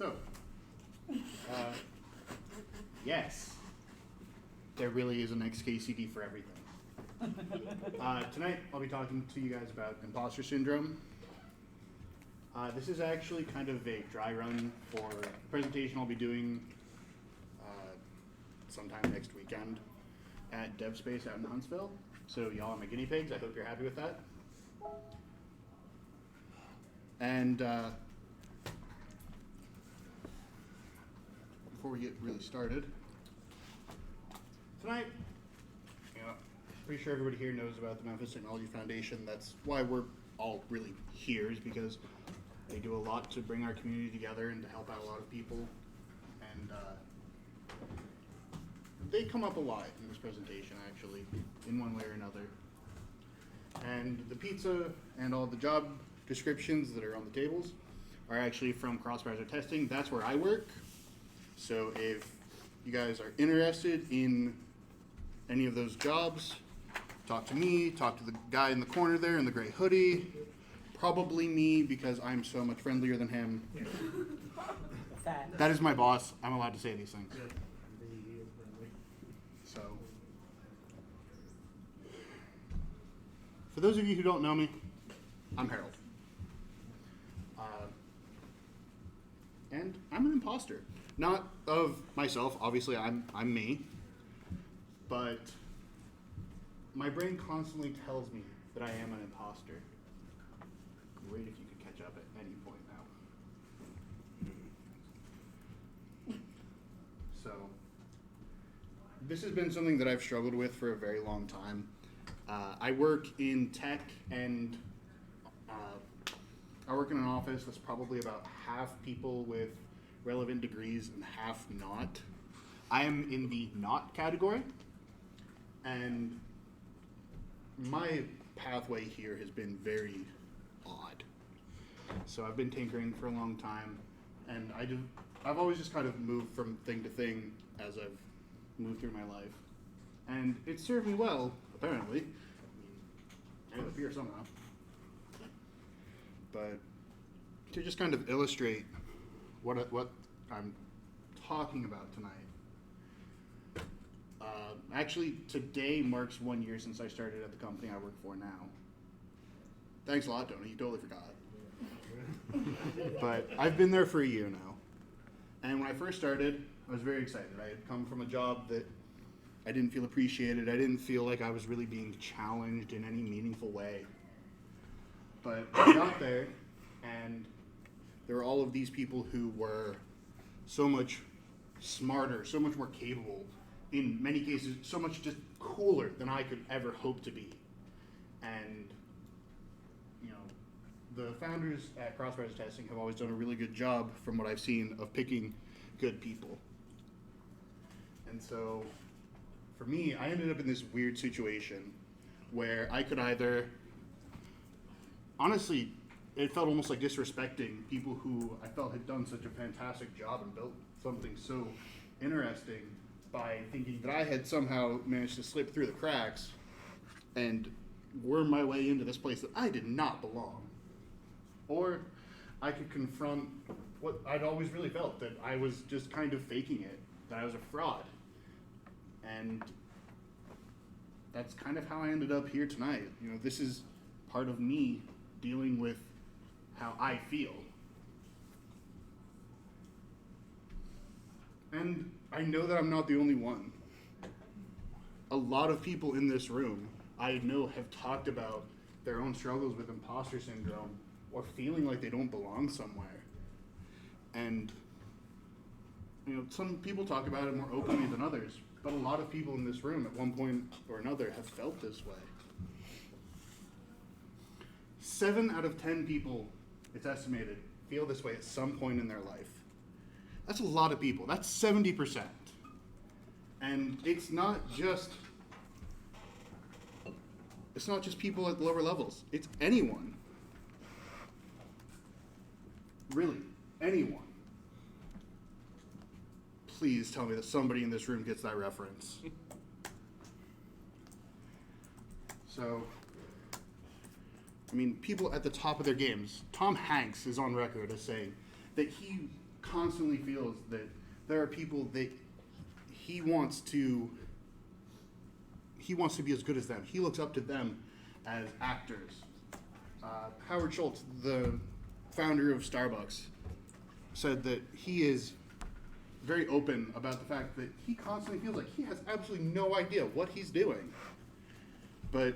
So, yes, there really is an XKCD for everything. Tonight, I'll be talking to you guys about Impostor Syndrome. This is actually kind of a dry run for a presentation I'll be doing sometime next weekend at DevSpace out in Huntsville. So y'all are my guinea pigs. I hope you're happy with that. And before we get really started, tonight, pretty sure everybody here knows about the Memphis Technology Foundation. That's why we're all really here, is because they do a lot to bring our community together and to help out a lot of people. And they come up a lot in this presentation, actually, in one way or another. And the pizza and all the job descriptions that are on the tables are actually from CrossBrowserTesting. That's where I work. So if you guys are interested in any of those jobs, talk to me, talk to the guy in the corner there in the gray hoodie. Probably me, because I'm so much friendlier than him. That is my boss. I'm allowed to say these things. So, for those of you who don't know me, I'm Harold. And I'm an imposter. Not of myself, obviously I'm me, but my brain constantly tells me that I am an imposter. Great if you could catch up at any point now. So, this has been something that I've struggled with for a very long time. I work in tech, and I work in an office that's probably about half people with relevant degrees and half not. I am in the not category, and my pathway here has been very odd. So I've been tinkering for a long time, and I've always just kind of moved from thing to thing as I've moved through my life. And it served me well, apparently. I ended up here somehow. But to just kind of illustrate what I'm talking about tonight. Actually, today marks 1 year since I started at the company I work for now. Thanks a lot, Tony. You totally forgot. But I've been there for a year now. And when I first started, I was very excited. I had come from a job that I didn't feel appreciated. I didn't feel like I was really being challenged in any meaningful way. But I got there, and there were all of these people who were so much smarter, so much more capable, in many cases, so much just cooler than I could ever hope to be. And, the founders at CrossBrowserTesting have always done a really good job, from what I've seen, of picking good people. And so, for me, I ended up in this weird situation where I could either, honestly, it felt almost like disrespecting people who I felt had done such a fantastic job and built something so interesting, by thinking that I had somehow managed to slip through the cracks and worm my way into this place that I did not belong. Or I could confront what I'd always really felt, that I was just kind of faking it, that I was a fraud. And that's kind of how I ended up here tonight. This is part of me dealing with how I feel. And I know that I'm not the only one. A lot of people in this room I know have talked about their own struggles with imposter syndrome or feeling like they don't belong somewhere. And, some people talk about it more openly than others, but a lot of people in this room at one point or another have felt this way. 7 out of 10 people, it's estimated, feel this way at some point in their life. That's a lot of people. That's 70%. And it's not just people at lower levels. It's anyone. Really, anyone. Please tell me that somebody in this room gets that reference. So, people at the top of their games. Tom Hanks is on record as saying that he constantly feels that there are people that he wants to be as good as them. He looks up to them as actors. Howard Schultz, the founder of Starbucks, said that he is very open about the fact that he constantly feels like he has absolutely no idea what he's doing. But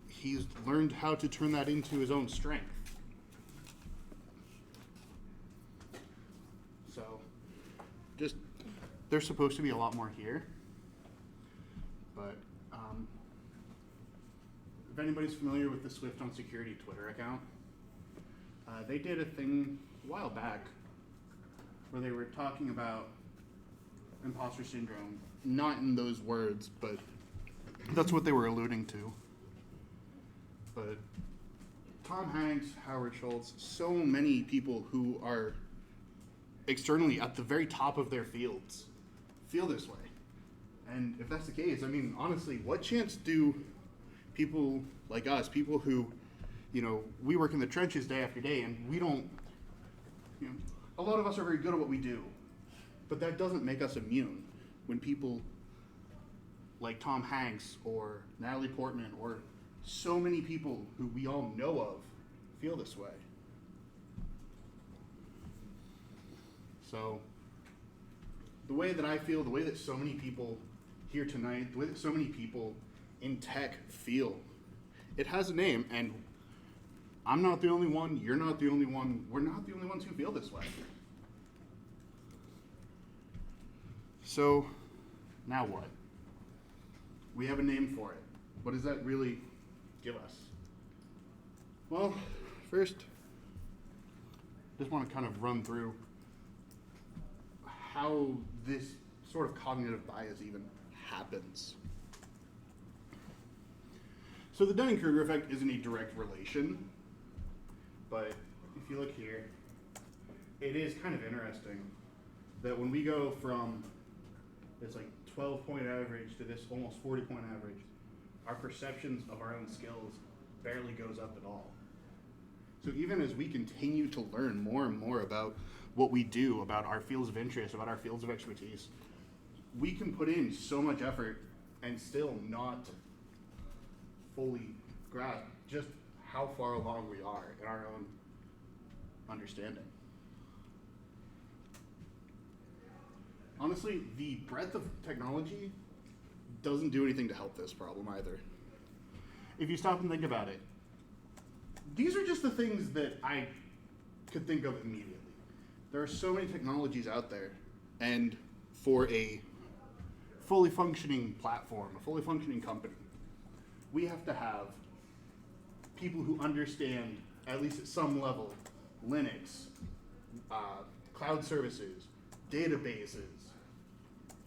he's learned how to turn that into his own strength. So, just, there's supposed to be a lot more here. But, if anybody's familiar with the Swift on Security Twitter account, they did a thing a while back where they were talking about imposter syndrome, not in those words, but that's what they were alluding to. But Tom Hanks, Howard Schultz, so many people who are externally at the very top of their fields feel this way. And if that's the case, I mean, honestly, what chance do people like us, people who, we work in the trenches day after day, and we don't, a lot of us are very good at what we do, but that doesn't make us immune when people like Tom Hanks or Natalie Portman or so many people who we all know of feel this way. So the way that I feel, the way that so many people here tonight, the way that so many people in tech feel, it has a name, and I'm not the only one, you're not the only one, we're not the only ones who feel this way. So, now what? We have a name for it. What does that really give us? Well, first, just want to kind of run through how this sort of cognitive bias even happens. So the Dunning-Kruger effect isn't a direct relation, but if you look here, it is kind of interesting that when we go from this like 12-point average to this almost 40-point average, our perceptions of our own skills barely goes up at all. So even as we continue to learn more and more about what we do, about our fields of interest, about our fields of expertise, we can put in so much effort and still not fully grasp just how far along we are in our own understanding. Honestly, the breadth of technology doesn't do anything to help this problem either. If you stop and think about it, these are just the things that I could think of immediately. There are so many technologies out there, and for a fully functioning platform, a fully functioning company, we have to have people who understand, at least at some level, Linux, cloud services, databases,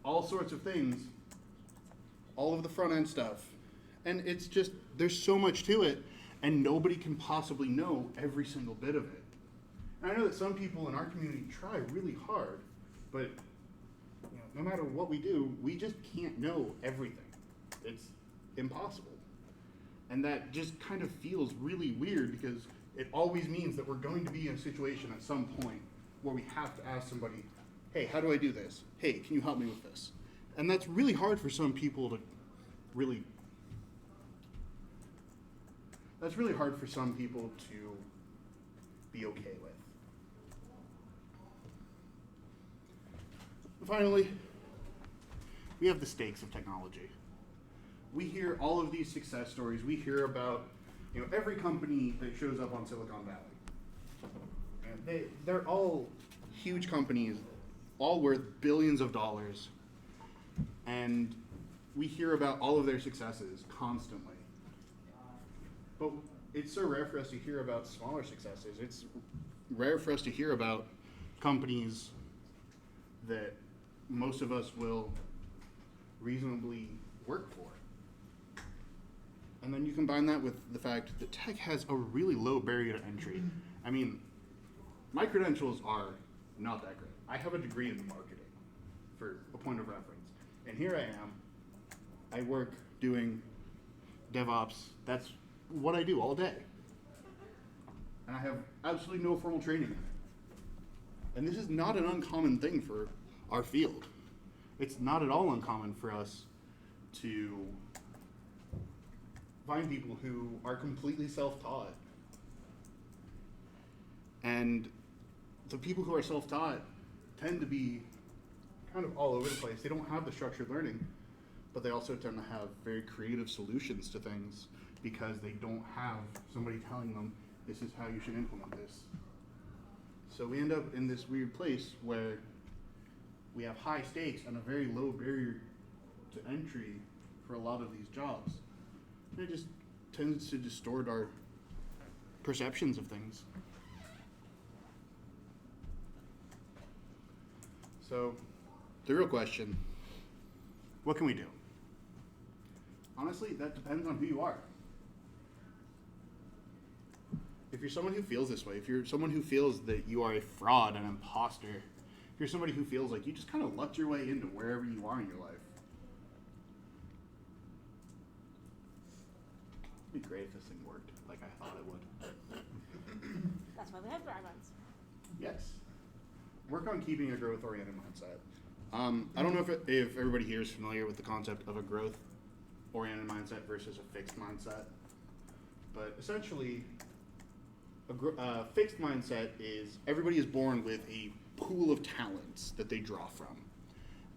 all sorts of things, all of the front end stuff. And it's just, there's so much to it, and nobody can possibly know every single bit of it. And I know that some people in our community try really hard, but no matter what we do, we just can't know everything. It's impossible. And that just kind of feels really weird because it always means that we're going to be in a situation at some point where we have to ask somebody, hey, how do I do this? Hey, can you help me with this? And that's really hard for some people to really, that's really hard for some people to be okay with. And finally, we have the stakes of technology. We hear all of these success stories. We hear about every company that shows up on Silicon Valley. And they're all huge companies, all worth billions of dollars. And we hear about all of their successes constantly. But it's so rare for us to hear about smaller successes. It's rare for us to hear about companies that most of us will reasonably work for. And then you combine that with the fact that tech has a really low barrier to entry. I mean, my credentials are not that great. I have a degree in marketing, for a point of reference. And here I am. I work doing DevOps. That's what I do all day. And I have absolutely no formal training in it. And this is not an uncommon thing for our field. It's not at all uncommon for us to find people who are completely self-taught. And the people who are self-taught tend to be kind of all over the place. They don't have the structured learning, but they also tend to have very creative solutions to things because they don't have somebody telling them, this is how you should implement this. So we end up in this weird place where we have high stakes and a very low barrier to entry for a lot of these jobs. And it just tends to distort our perceptions of things. So, the real question, what can we do? Honestly, that depends on who you are. If you're someone who feels this way, if you're someone who feels that you are a fraud, an imposter, if you're somebody who feels like you just kind of lucked your way into wherever you are in your life, it'd be great if this thing worked like I thought it would. That's why we have guidelines. Yes. Work on keeping a growth-oriented mindset. I don't know if everybody here is familiar with the concept of a growth-oriented mindset versus a fixed mindset, but essentially, a fixed mindset is everybody is born with a pool of talents that they draw from.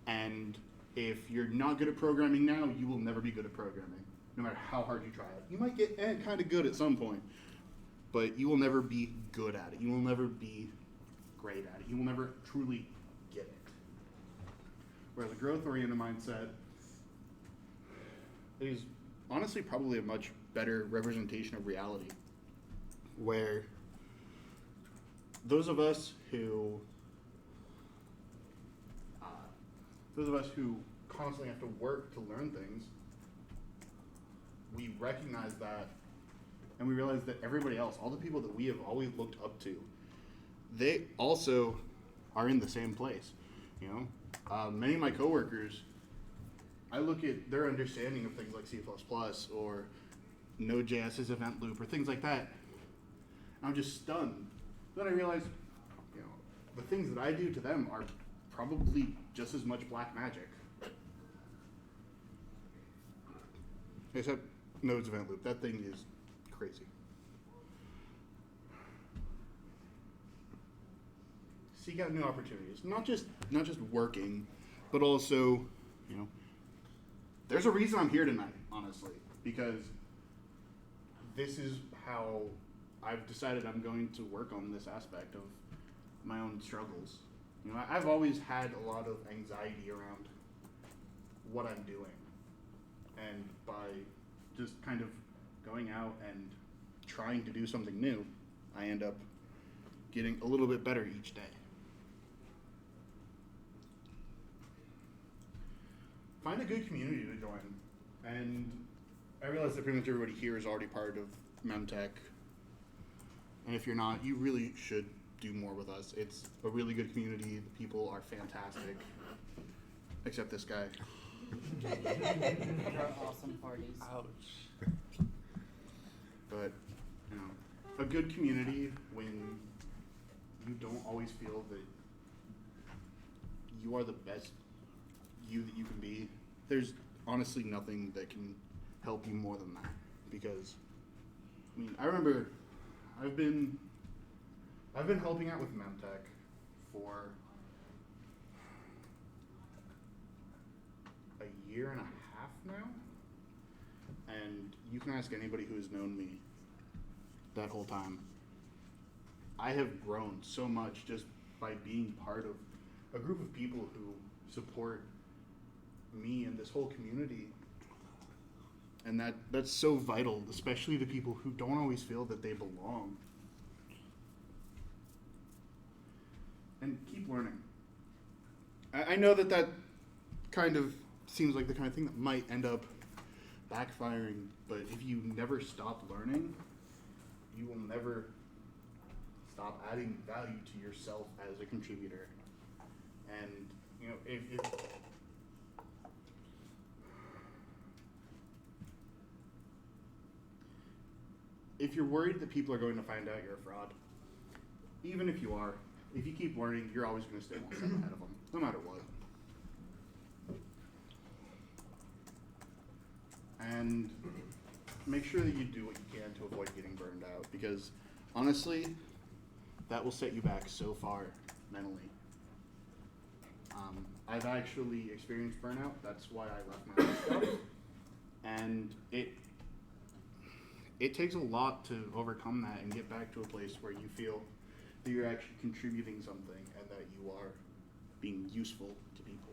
And if you're not good at programming now, you will never be good at programming, no matter how hard you try it. You might get kind of good at some point, but you will never be good at it. You will never be great at it. You will never truly get it. Whereas a growth-oriented mindset is honestly probably a much better representation of reality, where those of us who constantly have to work to learn things, we recognize that, and we realize that everybody else, all the people that we have always looked up to, they also are in the same place. You know, many of my coworkers, I look at their understanding of things like C++ or Node.js's event loop or things like that, and I'm just stunned. Then I realize, you know, the things that I do to them are probably just as much black magic. Except Node's event loop, that thing is crazy. Seek out new opportunities, not just working, but also, you know, there's a reason I'm here tonight, honestly, because this is how I've decided I'm going to work on this aspect of my own struggles. You know, I've always had a lot of anxiety around what I'm doing, and by just kind of going out and trying to do something new, I end up getting a little bit better each day. Find a good community to join, and I realize that pretty much everybody here is already part of MemTech, and if you're not, you really should do more with us. It's a really good community. The people are fantastic, except this guy. Our awesome parties. Ouch. But, you know, a good community when you don't always feel that you are the best you that you can be. There's honestly nothing that can help you more than that. Because, I mean, I remember I've been helping out with MemTech for a year and a half now, and you can ask anybody who has known me that whole time. I have grown so much just by being part of a group of people who support me and this whole community, and that's so vital, especially to people who don't always feel that they belong. And keep learning. I know that kind of seems like the kind of thing that might end up backfiring, but if you never stop learning, you will never stop adding value to yourself as a contributor. And, you know, if you're worried that people are going to find out you're a fraud, even if you are, if you keep learning, you're always going to stay one step ahead of them, no matter what. And make sure that you do what you can to avoid getting burned out, because honestly, that will set you back so far mentally. I've actually experienced burnout. That's why I left my other job. And it takes a lot to overcome that and get back to a place where you feel that you're actually contributing something and that you are being useful to people.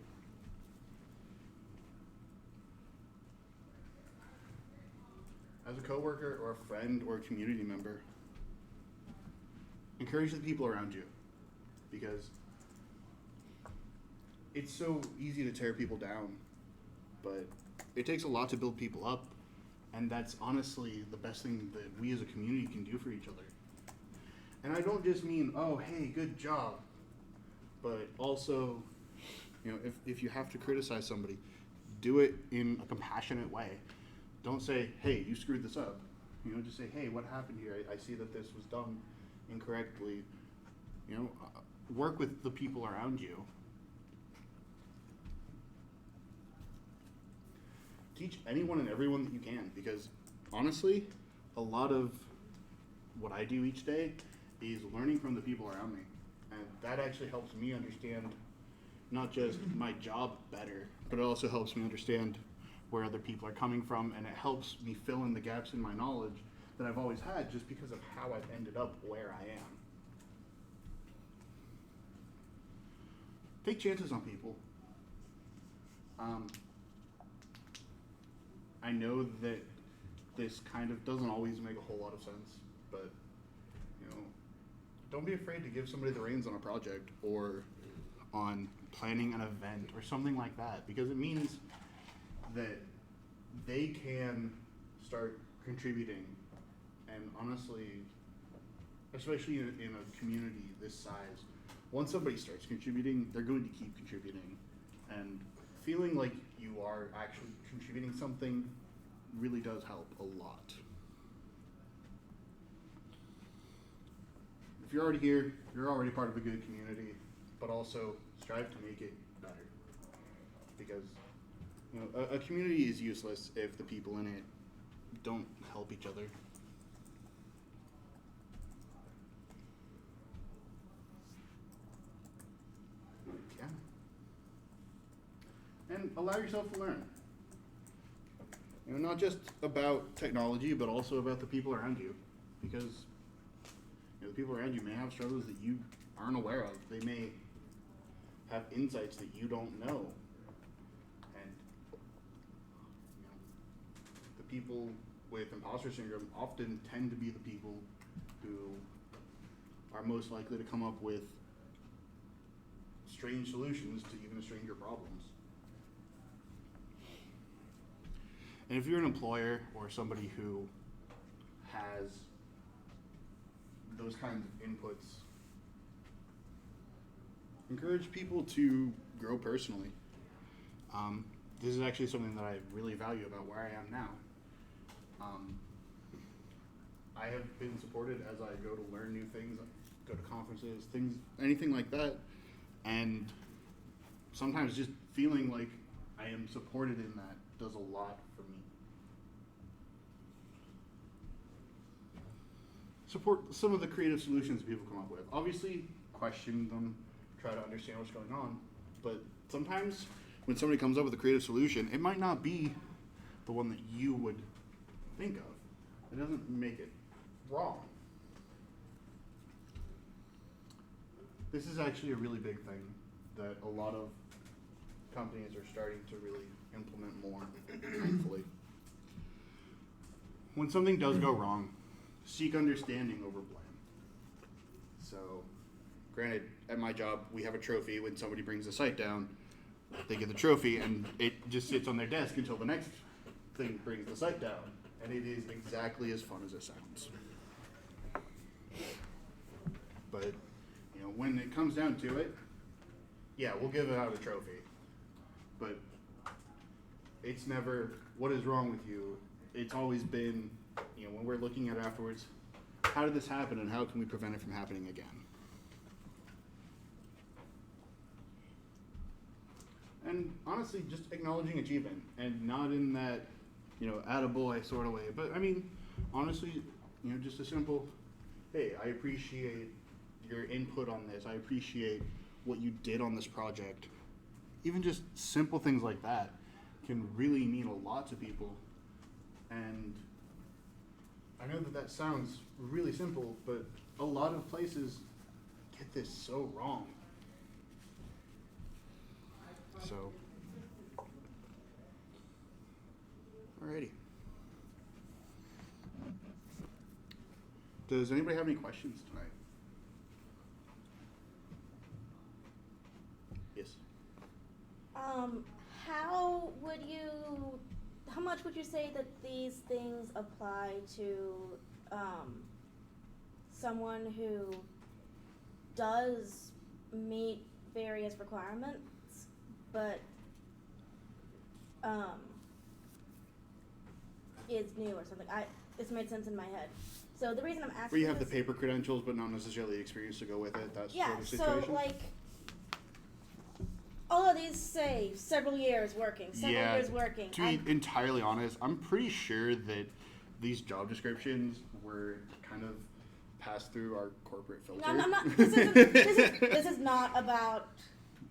As a coworker or a friend or a community member, encourage the people around you, because it's so easy to tear people down, but it takes a lot to build people up, and that's honestly the best thing that we as a community can do for each other. And I don't just mean, oh, hey, good job, but also, if you have to criticize somebody, do it in a compassionate way. Don't say, hey, you screwed this up. Just say, hey, what happened here? I see that this was done incorrectly. Work with the people around you. Teach anyone and everyone that you can, because honestly, a lot of what I do each day is learning from the people around me. And that actually helps me understand not just my job better, but it also helps me understand where other people are coming from, and it helps me fill in the gaps in my knowledge that I've always had just because of how I've ended up where I am. Take chances on people. I know that this kind of doesn't always make a whole lot of sense, but don't be afraid to give somebody the reins on a project or on planning an event or something like that, because it means that they can start contributing. And honestly, especially in a community this size, once somebody starts contributing, they're going to keep contributing. And feeling like you are actually contributing something really does help a lot. If you're already here, you're already part of a good community, but also strive to make it better. Because a community is useless if the people in it don't help each other. Yeah. And allow yourself to learn. Not just about technology, but also about the people around you. Because the people around you may have struggles that you aren't aware of. They may have insights that you don't know. And the people with imposter syndrome often tend to be the people who are most likely to come up with strange solutions to even stranger problems. And if you're an employer or somebody who has those kinds of inputs, encourage people to grow personally. This is actually something that I really value about where I am now. I have been supported as I go to learn new things, go to conferences, anything like that. And sometimes just feeling like I am supported in that does a lot for me. Support some of the creative solutions people come up with. Obviously, question them, try to understand what's going on. But sometimes when somebody comes up with a creative solution, it might not be the one that you would think of. It doesn't make it wrong. This is actually a really big thing that a lot of companies are starting to really implement more, thankfully. When something does go wrong, seek understanding over blame. So, granted, at my job, we have a trophy. When somebody brings the site down, they get the trophy, and it just sits on their desk until the next thing brings the site down. And it is exactly as fun as it sounds. But, when it comes down to it, yeah, we'll give it out a trophy. But it's never, what is wrong with you? It's always been, when we're looking at it afterwards, how did this happen and how can we prevent it from happening again? And honestly, just acknowledging achievement, and not in that, attaboy sort of way. But I mean, honestly, just a simple, hey, I appreciate your input on this. I appreciate what you did on this project. Even just simple things like that can really mean a lot to people. And I know that sounds really simple, but a lot of places get this so wrong. So, alrighty. Does anybody have any questions tonight? Yes. How much would you say that these things apply to someone who does meet various requirements, but is new or something? This made sense in my head. So the reason I'm asking Where you have the paper credentials, but not necessarily the experience to go with it. That's sort of situation. So like, all of these say several years working, years working. To be entirely honest, I'm pretty sure that these job descriptions were kind of passed through our corporate filter. No, I'm not. This is not about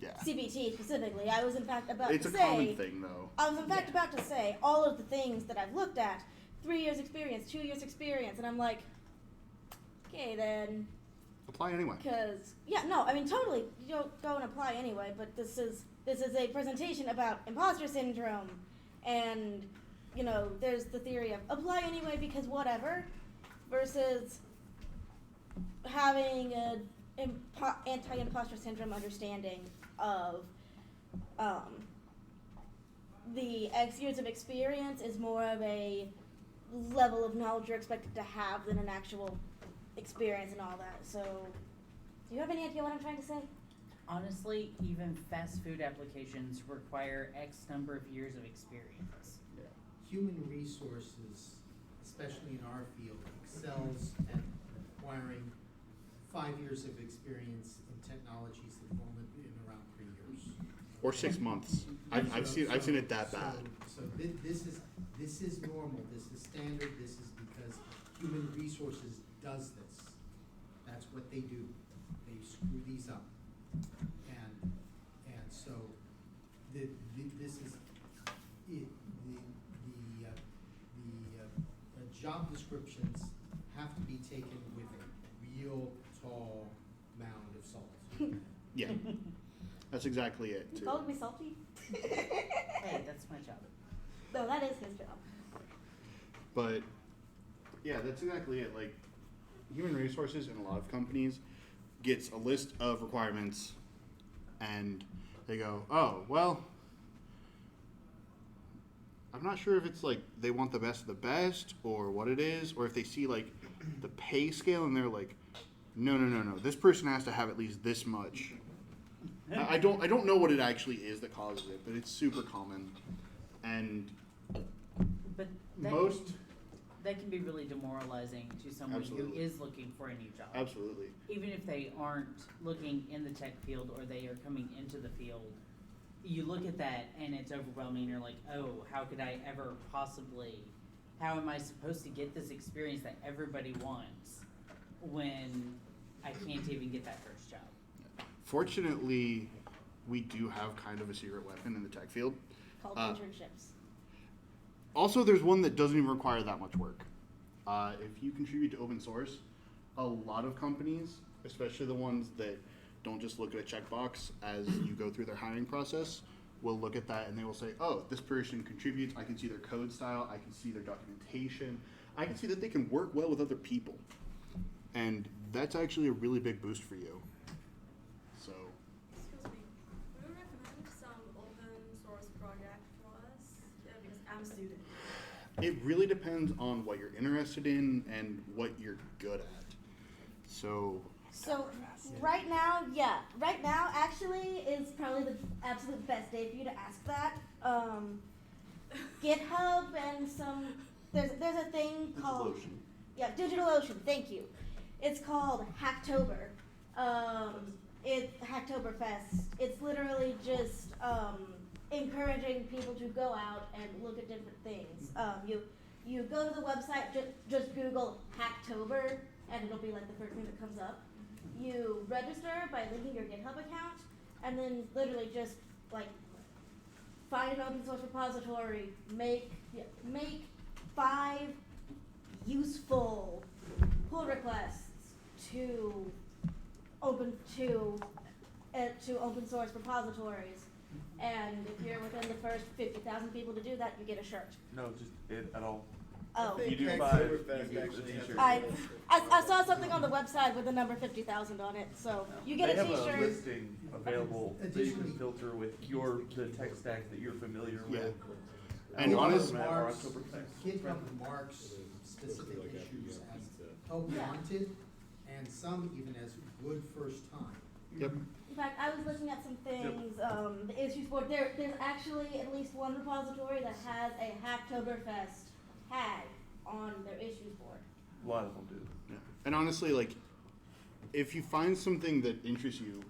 CBT specifically. I was in fact about to say. It's a common thing, though. I was in fact about to say all of the things that I've looked at. 3 years experience, 2 years experience, and I'm like, okay then. Apply anyway. Totally. You don't go and apply anyway. But this is a presentation about impostor syndrome, and there's the theory of apply anyway because whatever, versus having an anti-impostor syndrome understanding of the X years of experience is more of a level of knowledge you're expected to have than an actual experience and all that. So, do you have any idea what I'm trying to say? Honestly, even fast food applications require X number of years of experience. Yeah. Human resources, especially in our field, excels at requiring 5 years of experience in technologies that have only been around 3 years. Or 6 months. I've seen it that bad. So this is normal. This is standard. This is because human resources does this. That's what they do. They screw these up, and so this is it. The job descriptions have to be taken with a real tall mound of salt. Yeah, that's exactly it. You called me salty? Hey, that's my job. No, that is his job. But yeah, that's exactly it. Like, human resources in a lot of companies gets a list of requirements, and they go, oh, well, I'm not sure if it's like they want the best of the best or what it is, or if they see like the pay scale and they're like, no, this person has to have at least this much. I don't know what it actually is that causes it, but it's super common. And but that can be really demoralizing to someone who is looking for a new job. Absolutely. Even if they aren't looking in the tech field or they are coming into the field, you look at that and it's overwhelming. You're like, oh, how could I ever possibly, how am I supposed to get this experience that everybody wants when I can't even get that first job? Fortunately, we do have kind of a secret weapon in the tech field. Called internships. Also, there's one that doesn't even require that much work. If you contribute to open source, a lot of companies, especially the ones that don't just look at a checkbox as you go through their hiring process, will look at that and they will say, oh, this person contributes. I can see their code style. I can see their documentation. I can see that they can work well with other people. And that's actually a really big boost for you. So. Excuse me, would you recommend some open source project for us? Yeah, because I'm a student. It really depends on what you're interested in and what you're good at. So right now, actually is probably the absolute best day for you to ask that. GitHub and there's a thing called DigitalOcean. Thank you. It's called Hacktober. It's Hacktoberfest. It's literally just encouraging people to go out and look at different things. You go to the website, just Google Hacktober, and it'll be like the first thing that comes up. You register by linking your GitHub account, and then literally just like find an open source repository, make 5 useful pull requests to open source repositories, and if you're within the first 50,000 people to do that, you get a shirt. No, just it at all. Oh, You do 5, Hacktoberfest you get a actually has t-shirt. I saw something on the website with the number 50,000 on it, so you get They a have a T-shirt. listing available that you can Additionally- filter with the tech stack that you're familiar Yeah. with. And A lot of honest- them are Marks, Oktoberfest. GitHub marks specific issues as help Yeah. wanted, and some even as good first time. Yep. In fact, I was looking at some things, the issues board, there's actually at least one repository that has a Hacktoberfest tag on their issues board. A lot of them do. Yeah. And honestly, like, if you find something that interests you,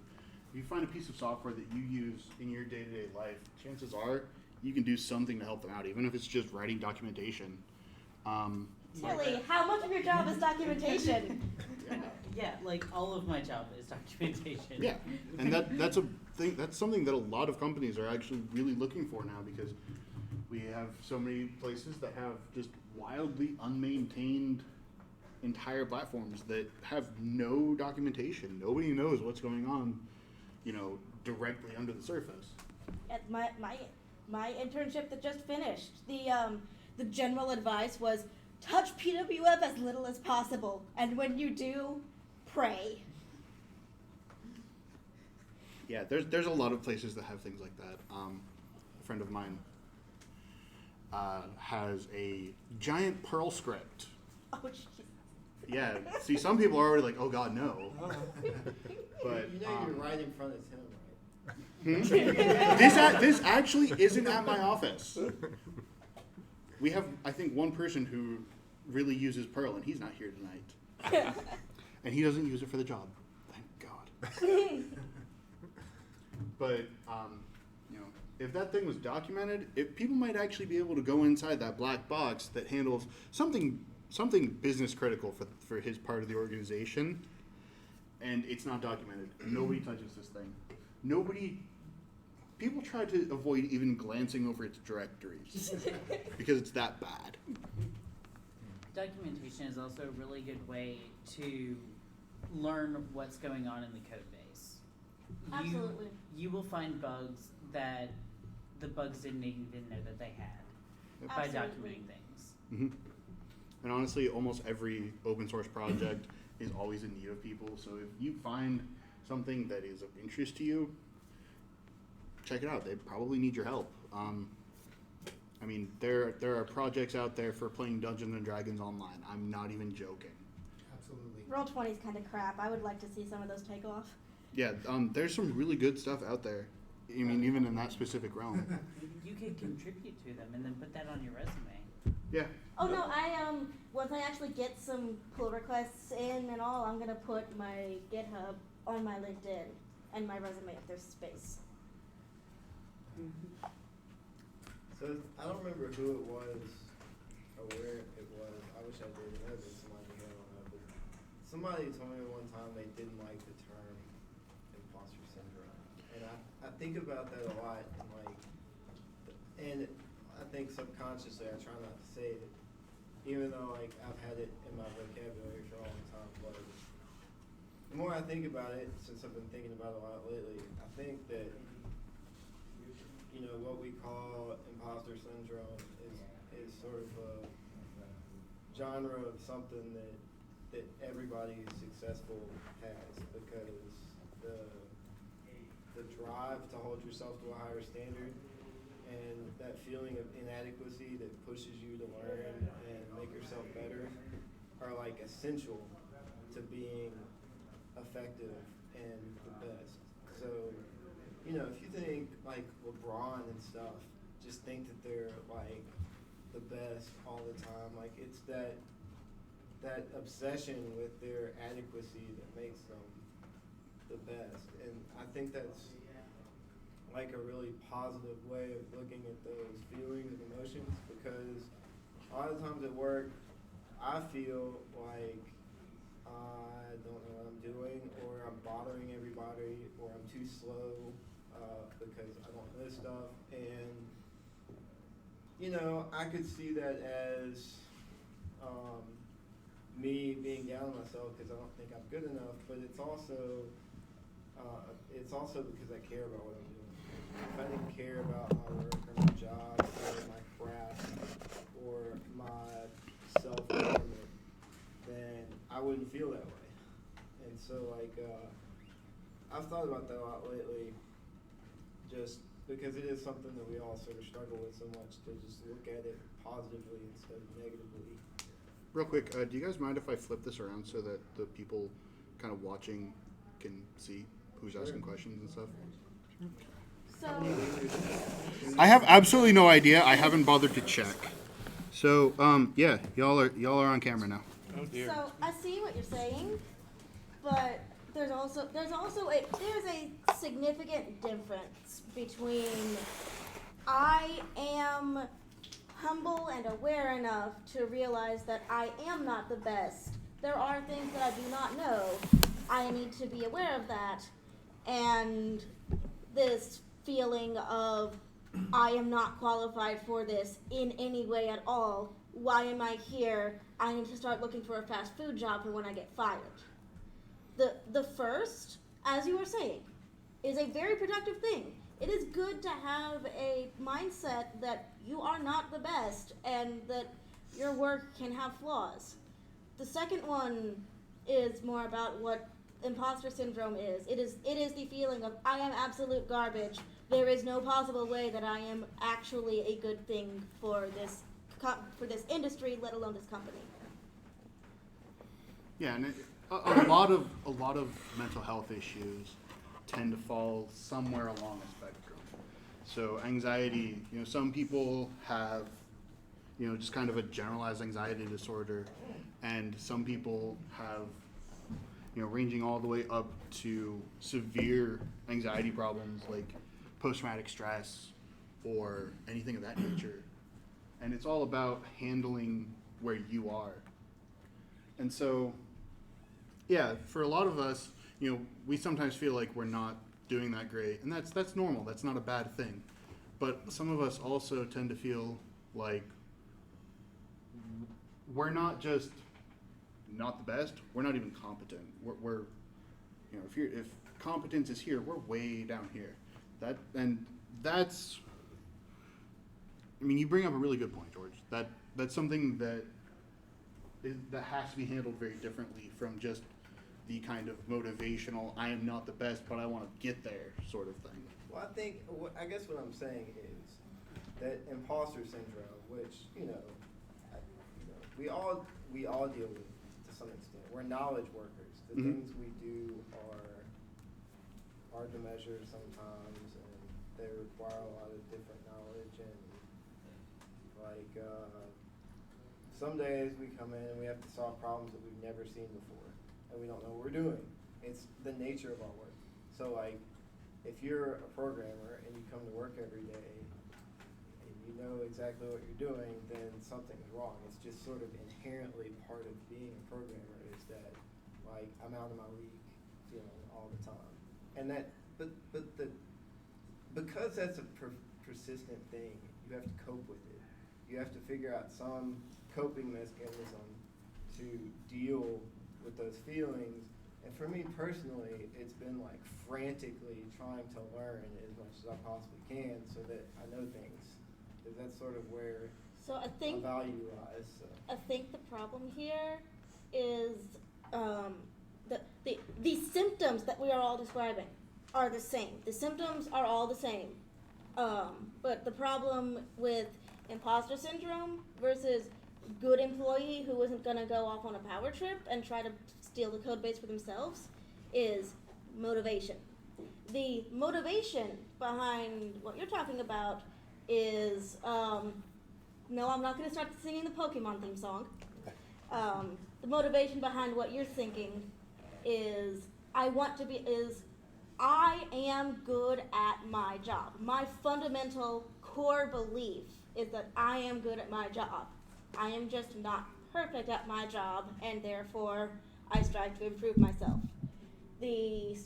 if you find a piece of software that you use in your day-to-day life, chances are you can do something to help them out, even if it's just writing documentation. Tilly, how much of your job is documentation? Yeah, like all of my job is documentation. Yeah, and that's a thing. That's something that a lot of companies are actually really looking for now, because we have so many places that have just wildly unmaintained entire platforms that have no documentation. Nobody knows what's going on, directly under the surface. At my internship that just finished, the general advice was touch PWF as little as possible, and when you do, pray. Yeah, there's a lot of places that have things like that. A friend of mine has a giant Perl script. Oh, jeez. Yeah, see, some people are already like, oh God, no. But you know you're right in front of him, right? This actually isn't at my office. We have, I think, one person who really uses Perl, and he's not here tonight. And he doesn't use it for the job. Thank God. But if that thing was documented, people might actually be able to go inside that black box that handles something business critical for his part of the organization, and it's not documented. Nobody touches this thing. People try to avoid even glancing over its directories because it's that bad. Documentation is also a really good way to learn what's going on in the code base. Absolutely. You will find bugs that the bugs didn't even know that they had by Absolutely. documenting things. Mm-hmm. And honestly, almost every open source project is always in need of people. So if you find something that is of interest to you, check it out. They probably need your help. There are projects out there for playing Dungeons and Dragons online. I'm not even joking. Absolutely. Roll20 is kind of crap. I would like to see some of those take off. Yeah, there's some really good stuff out there. Even in that specific realm. You could contribute to them and then put that on your resume. Yeah. Oh no, once I actually get some pull requests in and all, I'm gonna put my GitHub on my LinkedIn and my resume if there's space. So I don't remember who it was or where it was. I wish I did. It might have been somebody here, I don't know. But somebody told me one time they didn't like the term impostor syndrome. And I think about that a lot, and I think subconsciously I try not to say it, even though I've had it in my vocabulary for a long time. But the more I think about it, since I've been thinking about it a lot lately, I think that what we call impostor syndrome is sort of a genre of something that everybody who's successful has, because the drive to hold yourself to a higher standard and that feeling of inadequacy that pushes you to learn and make yourself better are essential to being effective and the best. So if you think LeBron and stuff, just think that they're the best all the time. It's that obsession with their adequacy that makes them the best. And I think that's like a really positive way of looking at those feelings and emotions, because a lot of times at work, I feel like I don't know what I'm doing, or I'm bothering everybody, or I'm too slow because I don't know stuff. And, you know, I could see that as me being down on myself because I don't think I'm good enough, but it's also because I care about what I'm doing. If I didn't care about my work or my job or my craft or my self-government, then I wouldn't feel that way. And so, like, I've thought about that a lot lately, just because it is something that we all sort of struggle with so much, to just look at it positively instead of negatively. Real quick, do you guys mind if I flip this around so that the people kind of watching can see who's asking questions and stuff? So, I have absolutely no idea. I haven't bothered to check. So, yeah, y'all are on camera now. Oh dear. so I see what you're saying, but there's a significant difference between I am humble and aware enough to realize that I am not the best. There are things that I do not know. I need to be aware of that. And this feeling of I am not qualified for this in any way at all. Why am I here? I need to start looking for a fast food job for when I get fired. The first, as you were saying, is a very productive thing. It is good to have a mindset that you are not the best and that your work can have flaws. The second one is more about what imposter syndrome is. It is the feeling of I am absolute garbage. There is no possible way that I am actually a good thing for this industry, let alone this company. Yeah, and a lot of mental health issues tend to fall somewhere along a spectrum. So anxiety, some people have, just kind of a generalized anxiety disorder, and some people have, ranging all the way up to severe anxiety problems like post-traumatic stress or anything of that nature. And it's all about handling where you are. And so, yeah, for a lot of us, we sometimes feel like we're not doing that great, and that's normal. That's not a bad thing. But some of us also tend to feel like we're not just not the best, we're not even competent. We're if competence is here, we're way down here. That's you bring up a really good point, George. That's something that has to be handled very differently from just the kind of motivational, I am not the best, but I want to get there sort of thing. Well, I guess what I'm saying is that imposter syndrome, which we all deal with to some extent. We're knowledge workers. The things we do are hard to measure sometimes, and they require a lot of different knowledge. And some days we come in and we have to solve problems that we've never seen before, and we don't know what we're doing. It's the nature of our work. So if you're a programmer and you come to work every day and you know exactly what you're doing, then something's wrong. It's just sort of inherently part of being a programmer is that I'm out of my league feeling all the time. And because that's a persistent thing, you have to cope with it. You have to figure out some coping mechanism to deal with those feelings. And for me personally, it's been frantically trying to learn as much as I possibly can so that I know things. Because that's sort of where I think my value lies. So. I think the problem here is the symptoms that we are all describing are the same. The symptoms are all the same. But the problem with imposter syndrome versus good employee who isn't going to go off on a power trip and try to steal the code base for themselves is motivation. The motivation behind what you're talking about is, no, I'm not going to start singing the Pokemon theme song. The motivation behind what you're thinking is I am good at my job. My fundamental core belief is that I am good at my job. I am just not perfect at my job, and therefore I strive to improve myself. The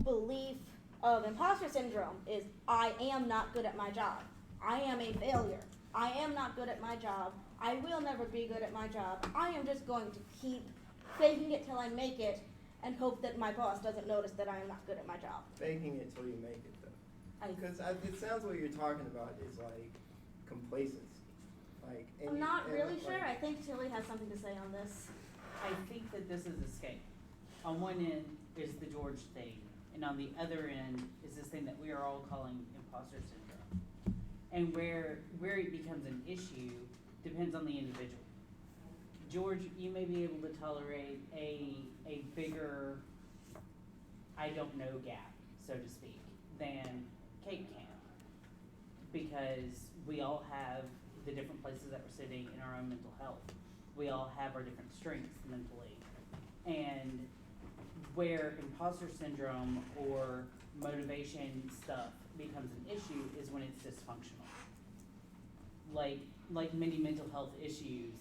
belief of imposter syndrome is I am not good at my job. I am a failure. I am not good at my job. I will never be good at my job. I am just going to keep faking it till I make it and hope that my boss doesn't notice that I am not good at my job. Faking it till you make it, though. I, Because it sounds what you're talking about is like complacency. Like, and I'm you- not and, really like, sure. I think Tilly has something to say on this. I think that this is a scale. On one end is the George thing, and on the other end is this thing that we are all calling imposter syndrome. And where it becomes an issue depends on the individual. George, you may be able to tolerate a bigger I don't know gap, so to speak, than Kate can. Because we all have the different places that we're sitting in our own mental health. We all have our different strengths mentally. And where imposter syndrome or motivation stuff becomes an issue is when it's dysfunctional. Like many mental health issues,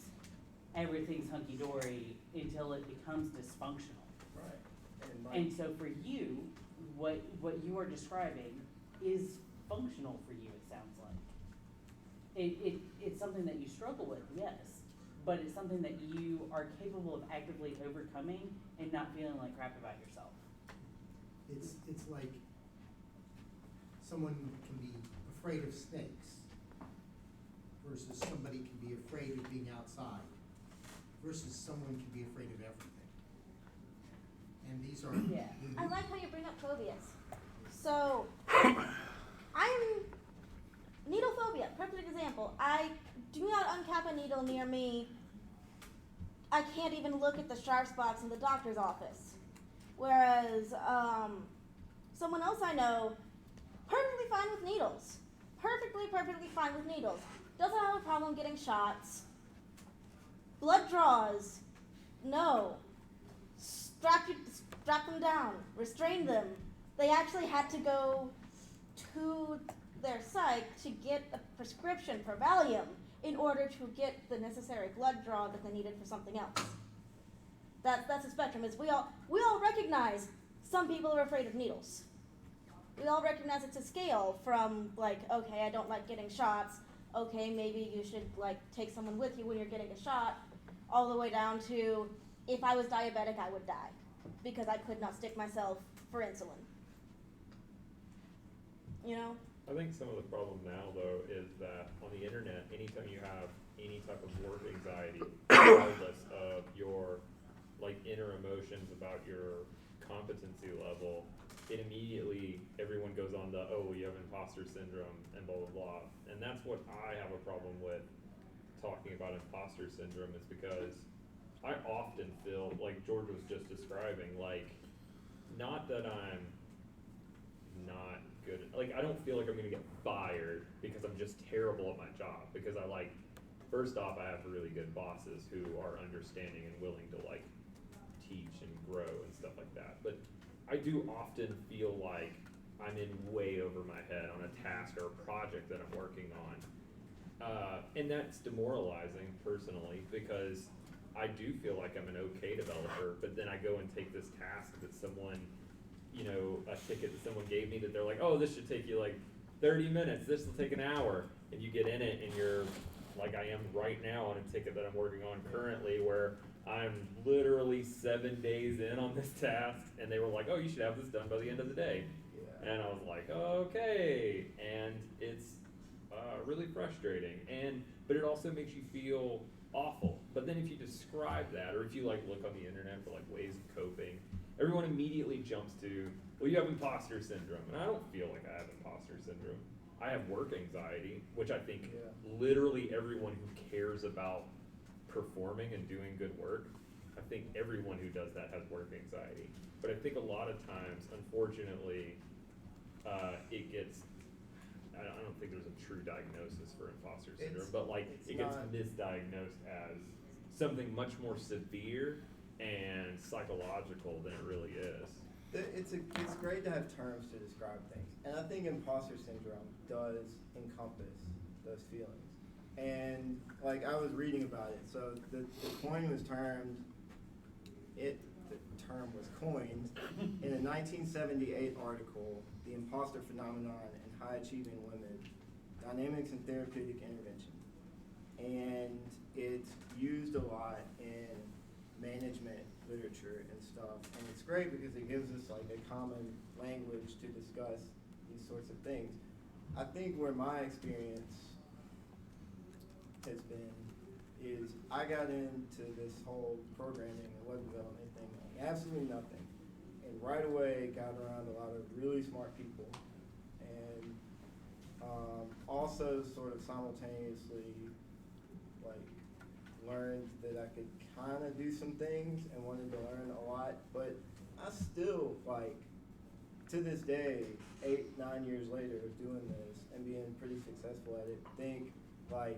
everything's hunky-dory until it becomes dysfunctional. Right. And like, And so for you, what you are describing is functional for you, it sounds like. It's something that you struggle with, yes, but it's something that you are capable of actively overcoming and not feeling like crap about yourself. It's like someone can be afraid of snakes versus somebody can be afraid of being outside versus someone can be afraid of everything. And these are. Yeah. I like how you bring up phobias. So, I'm needle phobia, perfect example. I do not uncap a needle near me. I can't even look at the sharp spots in the doctor's office. Whereas, someone else I know, perfectly fine with needles. Perfectly fine with needles. Doesn't have a problem getting shots. Blood draws, no. Strap them down, restrain them. They actually had to go to their psych to get a prescription for Valium in order to get the necessary blood draw that they needed for something else. That's the spectrum. Is we all recognize some people are afraid of needles. We all recognize it's a scale from like, okay, I don't like getting shots. Okay, maybe you should like take someone with you when you're getting a shot, all the way down to if I was diabetic, I would die because I could not stick myself for insulin. You know? I think some of the problem now, though, is that on the internet, anytime you have any type of work anxiety, regardless of your like inner emotions about your competency level, it immediately everyone goes on to, oh, you have imposter syndrome and blah blah blah. And that's what I have a problem with talking about imposter syndrome, is because I often feel like George was just describing, like, not that I'm not good at, like, I don't feel like I'm gonna get fired because I'm just terrible at my job, because I like, first off, I have really good bosses who are understanding and willing to like teach and grow and stuff like that. But I do often feel like I'm in way over my head on a task or a project that I'm working on. And that's demoralizing personally, because I do feel like I'm an okay developer, but then I go and take this task that someone, you know, a ticket that someone gave me that they're like, oh, this should take you like 30 minutes, this will take an hour, and you get in it and you're like I am right now on a ticket that I'm working on currently, where I'm literally 7 days in on this task, and they were like, oh, you should have this done by the end of the day. yeah. And I was like, okay, and it's really frustrating, but it also makes you feel awful. But then if you describe that, or if you like look on the internet for like ways of coping, everyone immediately jumps to, well, you have imposter syndrome, and I don't feel like I have imposter syndrome. I have work anxiety, which I think literally everyone who cares about performing and doing good work, I think everyone who does that has work anxiety. But I think a lot of times, unfortunately, it gets, I don't think there's a true diagnosis for imposter syndrome, but like it gets misdiagnosed as something much more severe and psychological than it really is. It's great to have terms to describe things, and I think imposter syndrome does encompass those feelings. And like I was reading about it, so the coin was termed. The term was coined in a 1978 article, "The Imposter Phenomenon in High Achieving Women: Dynamics and Therapeutic Intervention," and it's used a lot in management literature and stuff, and it's great because it gives us like a common language to discuss these sorts of things. I think where my experience has been is I got into this whole programming and web development thing knowing absolutely nothing, and right away got around a lot of really smart people, and also sort of simultaneously like learned that I could kind of do some things and wanted to learn a lot, but I still, like, to this day, 8-9 years later of doing this and being pretty successful at it, think, like,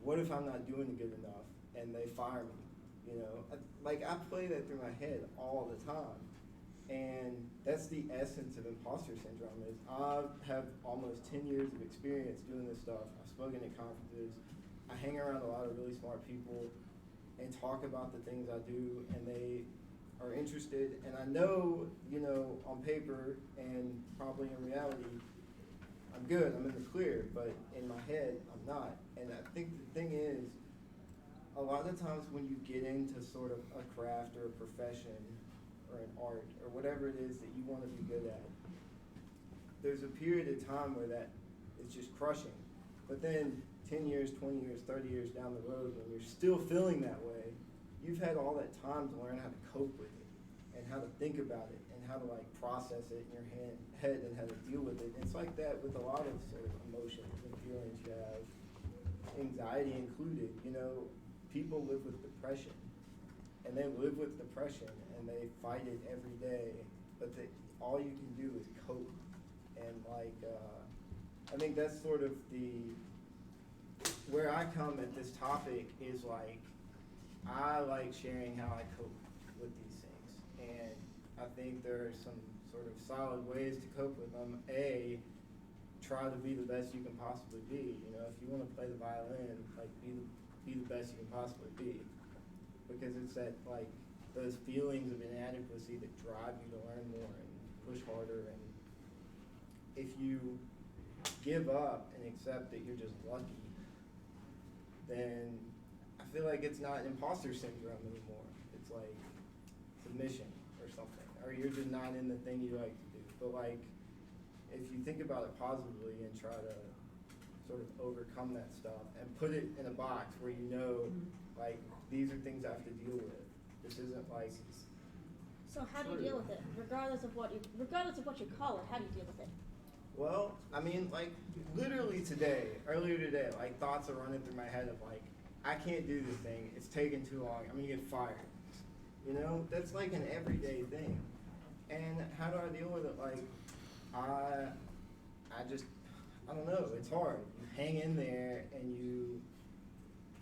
what if I'm not doing it good enough and they fire me, you know? I play that through my head all the time, and that's the essence of imposter syndrome. Is I have almost 10 years of experience doing this stuff. I've spoken at conferences. I hang around a lot of really smart people and talk about the things I do, and they are interested. And I know, you know, on paper and probably in reality, I'm good, I'm in the clear, but in my head, I'm not. And I think the thing is, a lot of times when you get into sort of a craft or a profession or an art or whatever it is that you want to be good at, there's a period of time where that is just crushing. But then 10 years, 20 years, 30 years down the road, when you're still feeling that way, you've had all that time to learn how to cope with it and how to think about it and how to like process it in your head and how to deal with it. And it's like that with a lot of sort of emotions and feelings you have, anxiety included. You know, people live with depression, and they live with depression and they fight it every day, but all you can do is cope. And like, I think that's sort of where I come at this topic is like, I like sharing how I cope with these things. And I think there are some sort of solid ways to cope with them. A, try to be the best you can possibly be. You know, if you want to play the violin, like be the best you can possibly be. Because it's that, like, those feelings of inadequacy that drive you to learn more and push harder. And if you give up and accept that you're just lucky, then I feel like it's not imposter syndrome anymore. It's like submission or something, or you're just not in the thing you like to do. But like, if you think about it positively and try to sort of overcome that stuff and put it in a box where you know, like, these are things I have to deal with. This isn't like. So how do you deal with it? Regardless of what you call it, how do you deal with it? Well, I mean, like, literally earlier today, like, thoughts are running through my head of, like, I can't do this thing, it's taking too long, I'm gonna get fired. You know, that's like an everyday thing. And how do I deal with it? Like, I don't know, it's hard. You hang in there and you,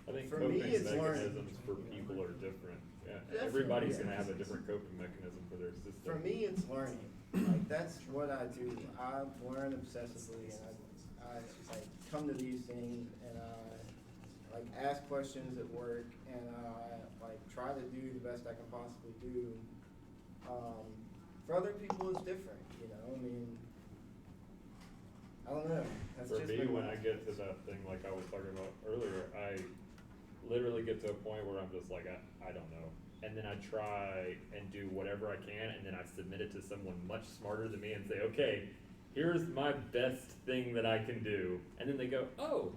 I think for coping me, it's mechanisms learning. for people are different. Yeah, Definitely, everybody's yes. gonna have a different coping mechanism for their system. For me, it's learning. Like, that's what I do. I learn obsessively, and I like come to these things, and I like ask questions at work, and I like try to do the best I can possibly do. For other people, it's different. You know, I mean, I don't know. That's For just me, been when my I get to that thing like I was talking about earlier, I literally get to a point where I'm just like, I don't know. And then I try and do whatever I can, and then I submit it to someone much smarter than me and say, okay, here's my best thing that I can do. And then they go, oh,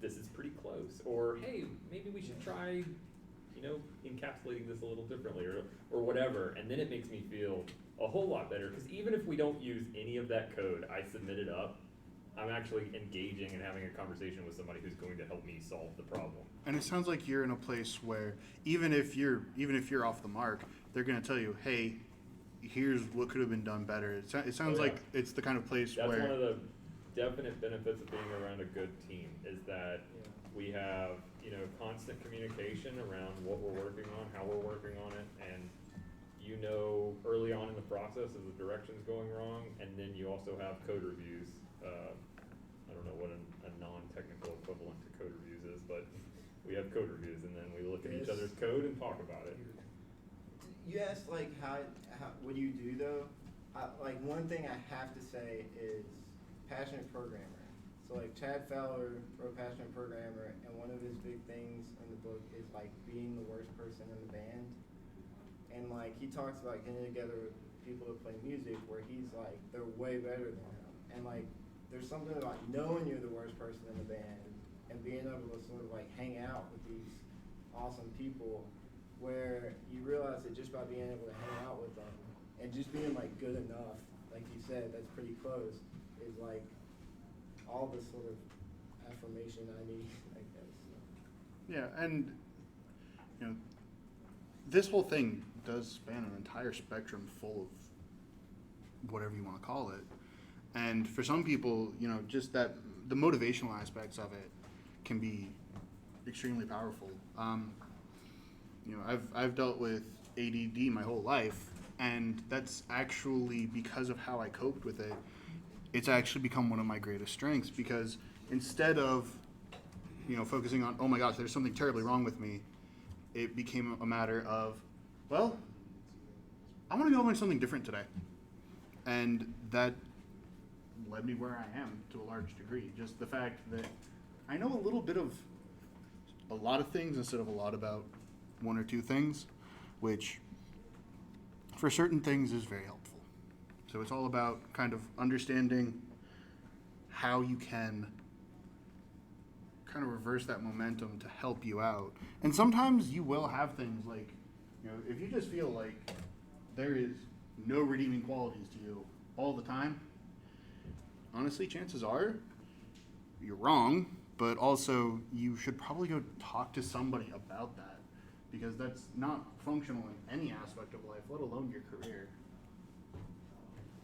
this is pretty close. Or, hey, maybe we should try, you know, encapsulating this a little differently, or whatever. And then it makes me feel a whole lot better, because even if we don't use any of that code, I submit it up, I'm actually engaging and having a conversation with somebody who's going to help me solve the problem. And it sounds like you're in a place where even if you're off the mark, they're going to tell you, hey, here's what could have been done better. It sounds Oh, yeah. like it's the kind of place That's where one of the definite benefits of being around a good team, is that we have, you know, constant communication around what we're working on, how we're working on it, and you know early on in the process as the direction's going wrong, and then you also have code reviews. I don't know what a non-technical equivalent to code reviews is, but we have code reviews, and then we look at each Yes. other's code and talk about it. You asked like how what do you do though? Like one thing I have to say is passionate programmer. So like Chad Fowler wrote Passionate Programmer, and one of his big things in the book is like being the worst person in the band. And like he talks about getting together with people to play music where he's like they're way better than him. And like there's something about knowing you're the worst person in the band and being able to sort of like hang out with these awesome people where you realize that just by being able to hang out with them and just being like good enough, like you said, that's pretty close, is like all the sort of affirmation I need, I guess. Yeah, and you know, this whole thing does span an entire spectrum full of whatever you want to call it. And for some people, you know, just that the motivational aspects of it can be extremely powerful. You know, I've dealt with ADD my whole life, and that's actually because of how I coped with it. It's actually become one of my greatest strengths, because instead of, you know, focusing on, oh my gosh, there's something terribly wrong with me, it became a matter of, well, I want to go learn something different today. And that led me where I am to a large degree. Just the fact that I know a little bit of a lot of things instead of a lot about one or two things, which for certain things is very helpful. So it's all about kind of understanding how you can kind of reverse that momentum to help you out. And sometimes you will have things like, you know, if you just feel like there is no redeeming qualities to you all the time, honestly, chances are you're wrong, but also you should probably go talk to somebody about that, because that's not functional in any aspect of life, let alone your career.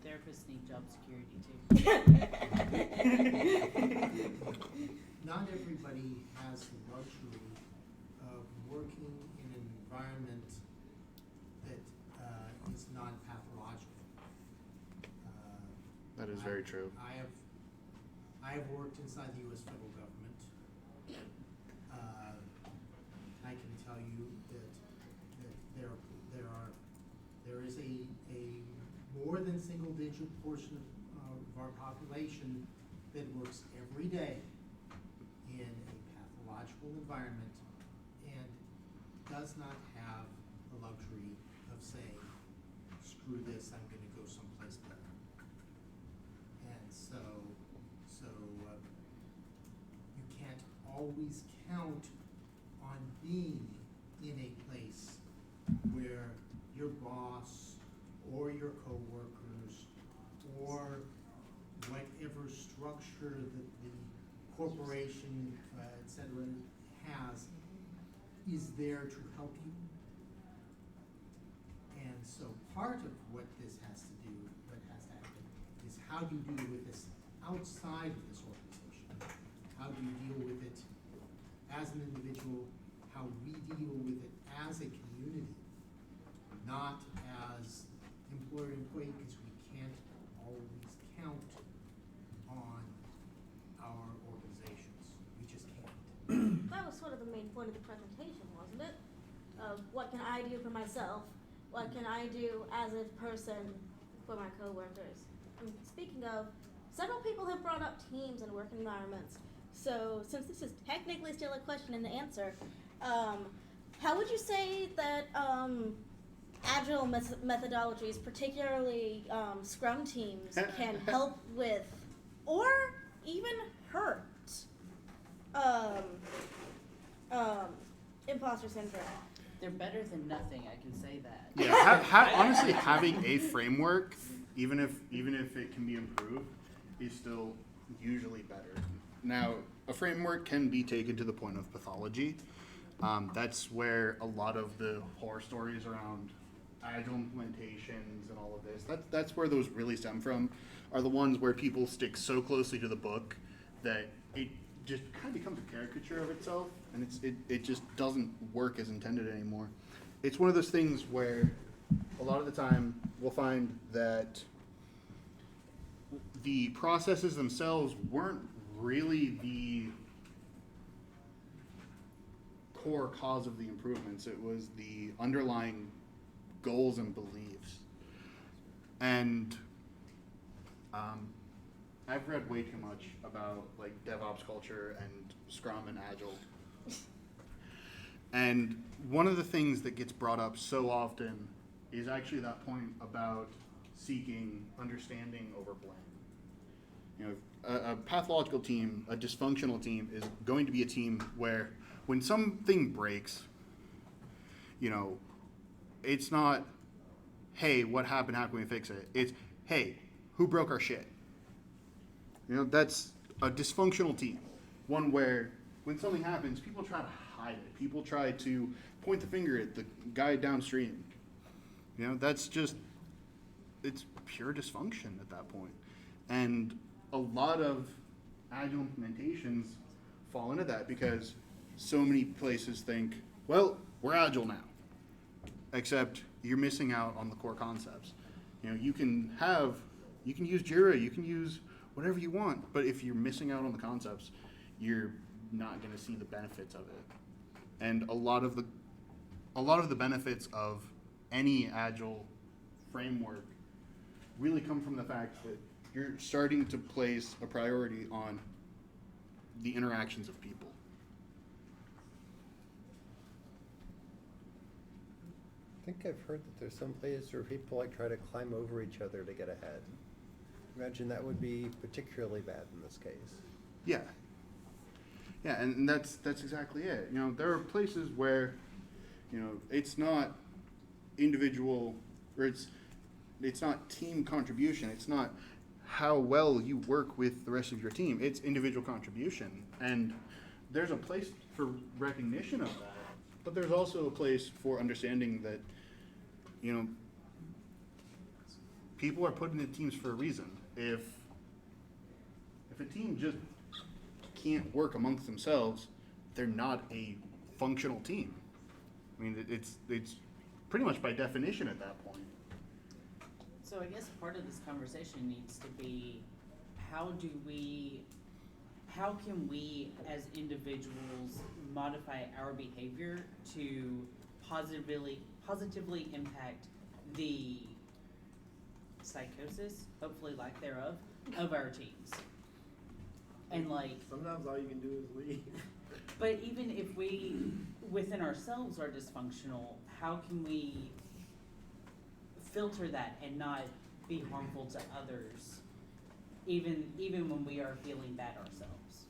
Therapists need job security too. Not everybody has the luxury of working in an environment that is non-pathological. That is very true. I have worked inside the U.S. federal government. I can tell you that there is a more than single-digit portion of our population that works every day in a pathological environment and does not have the luxury of saying, screw this, I'm going to go someplace better. And so you can't always count on being in a place where your boss or your coworkers or whatever structure that the corporation, et cetera, has is there to help you. And so part of what this has to do, what has to happen, is how do you deal with this outside of this organization? How do you deal with it as an individual? How we deal with it as a community, not as employer-employee, because we can't always count on our organizations. We just can't. That was sort of the main point of the presentation, wasn't it? Of what can I do for myself? What can I do as a person for my coworkers? And speaking of, several people have brought up teams and work environments. So since this is technically still a question and answer, how would you say that agile methodologies, particularly Scrum teams, can help with or even hurt imposter syndrome? They're better than nothing, I can say that. Yeah, honestly, having a framework, even if it can be improved, is still usually better. Now, a framework can be taken to the point of pathology. That's where a lot of the horror stories around agile implementations and all of this, that's where those really stem from, are the ones where people stick so closely to the book that it just kind of becomes a caricature of itself, and it just doesn't work as intended anymore. It's one of those things where a lot of the time we'll find that the processes themselves weren't really the core cause of the improvements. It was the underlying goals and beliefs. And I've read way too much about like DevOps culture and Scrum and Agile. And one of the things that gets brought up so often is actually that point about seeking understanding over blame. You know, a pathological team, a dysfunctional team, is going to be a team where when something breaks, you know, it's not, hey, what happened? How can we fix it? It's, hey, who broke our shit? You know, that's a dysfunctional team. One where when something happens, people try to hide it. People try to point the finger at the guy downstream. You know, that's just, it's pure dysfunction at that point. And a lot of Agile implementations fall into that because so many places think, well, we're Agile now. Except you're missing out on the core concepts. You know, you can use Jira, you can use whatever you want, but if you're missing out on the concepts, you're not going to see the benefits of it. And a lot of the benefits of any Agile framework really come from the fact that you're starting to place a priority on the interactions of people. I think I've heard that there's some places where people like try to climb over each other to get ahead. Imagine that would be particularly bad in this case. Yeah. Yeah, and that's exactly it. You know, there are places where, you know, it's not individual, or it's not team contribution. It's not how well you work with the rest of your team. It's individual contribution. And there's a place for recognition of that, but there's also a place for understanding that, you know, people are put into teams for a reason. If a team just can't work amongst themselves, they're not a functional team. I mean, it's pretty much by definition at that point. So I guess part of this conversation needs to be, how can we as individuals modify our behavior to positively impact the psychosis, hopefully lack thereof, of our teams? And like, sometimes all you can do is leave. but even if we within ourselves are dysfunctional, how can we filter that and not be harmful to others, even when we are feeling bad ourselves?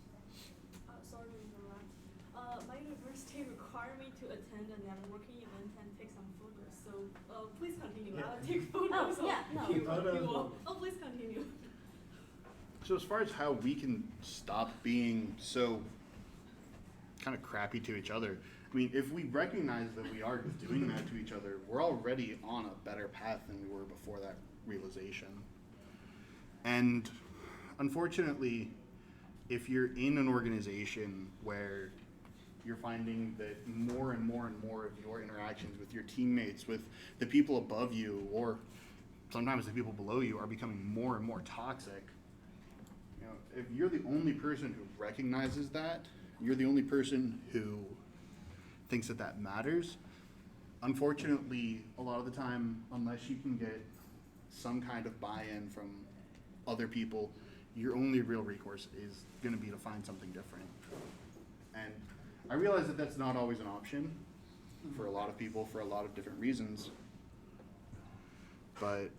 Sorry to interrupt. My university required me to attend a networking event and take some photos. So please continue. Yeah. I'll take photos. Oh, yeah, no. You all. Oh, please continue. So as far as how we can stop being so kind of crappy to each other, I mean, if we recognize that we are doing that to each other, we're already on a better path than we were before that realization. And unfortunately, if you're in an organization where you're finding that more and more and more of your interactions with your teammates, with the people above you, or sometimes the people below you, are becoming more and more toxic, you know, if you're the only person who recognizes that, you're the only person who thinks that that matters, unfortunately, a lot of the time, unless you can get some kind of buy-in from other people, your only real recourse is going to be to find something different. And I realize that that's not always an option for a lot of people for a lot of different reasons, but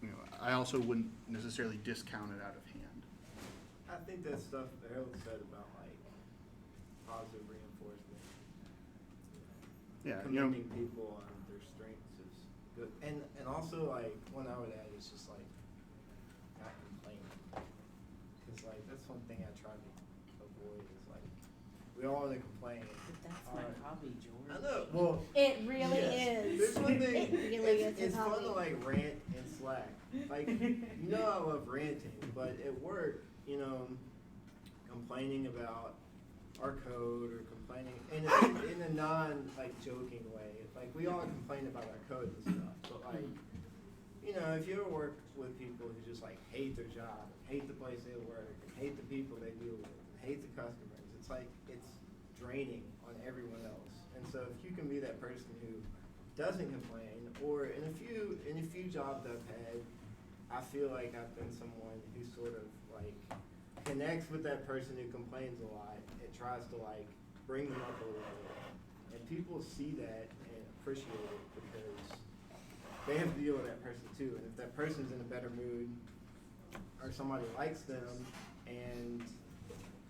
you know, I also wouldn't necessarily discount it out of hand. I think that stuff Harold said about like positive reinforcement, Yeah, you know, commending people on their strengths is good, and also like one I would add is just like not complaining, because like that's one thing I try to avoid is like we all want to complain. But that's my Alright. hobby, George. I know. Well, It really yes. is. There's one thing. It really is his It's fun hobby. to like rant and slack. Like you know I love ranting, but at work, you know, complaining about our code or complaining in a non like joking way. Like we all complain about our code and stuff, but like you know, if you ever work with people who just like hate their job, hate the place they work, hate the people they deal with, hate the customers, it's like it's draining on everyone else. And so if you can be that person who doesn't complain, or in a few jobs I've had, I feel like I've been someone who sort of like connects with that person who complains a lot and tries to like bring them up a little. And people see that and appreciate it because they have to deal with that person too. And if that person's in a better mood or somebody likes them and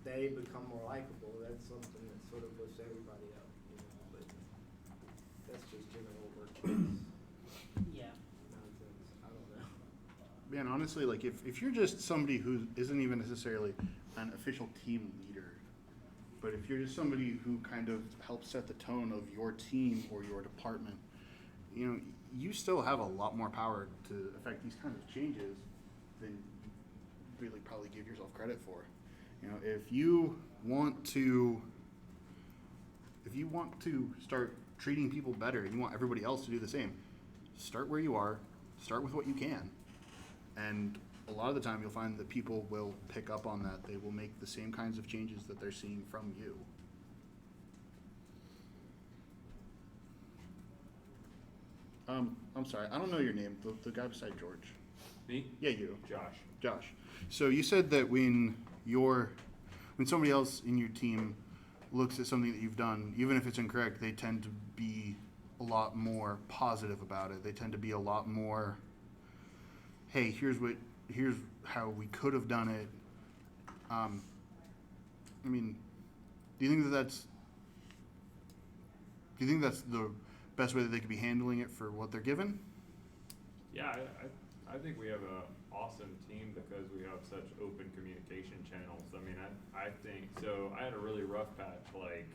they become more likable, that's something that sort of lifts everybody up, you know. But that's just general workplace Yeah. nonsense. I don't know. Man, honestly, like if you're just somebody who isn't even necessarily an official team leader, but if you're just somebody who kind of helps set the tone of your team or your department, you know, you still have a lot more power to affect these kinds of changes than you really probably give yourself credit for. You know, if you want to start treating people better, you want everybody else to do the same, start where you are, start with what you can. And a lot of the time you'll find that people will pick up on that. They will make the same kinds of changes that they're seeing from you. I'm sorry, I don't know your name, the guy beside George. Me? Yeah, you. Josh. So you said that when somebody else in your team looks at something that you've done, even if it's incorrect, they tend to be a lot more positive about it. They tend to be a lot more, hey, here's how we could have done it. I mean, do you think that's the best way that they could be handling it for what they're given? Yeah, I think we have an awesome team because we have such open communication channels. I mean, I think, so I had a really rough patch, like,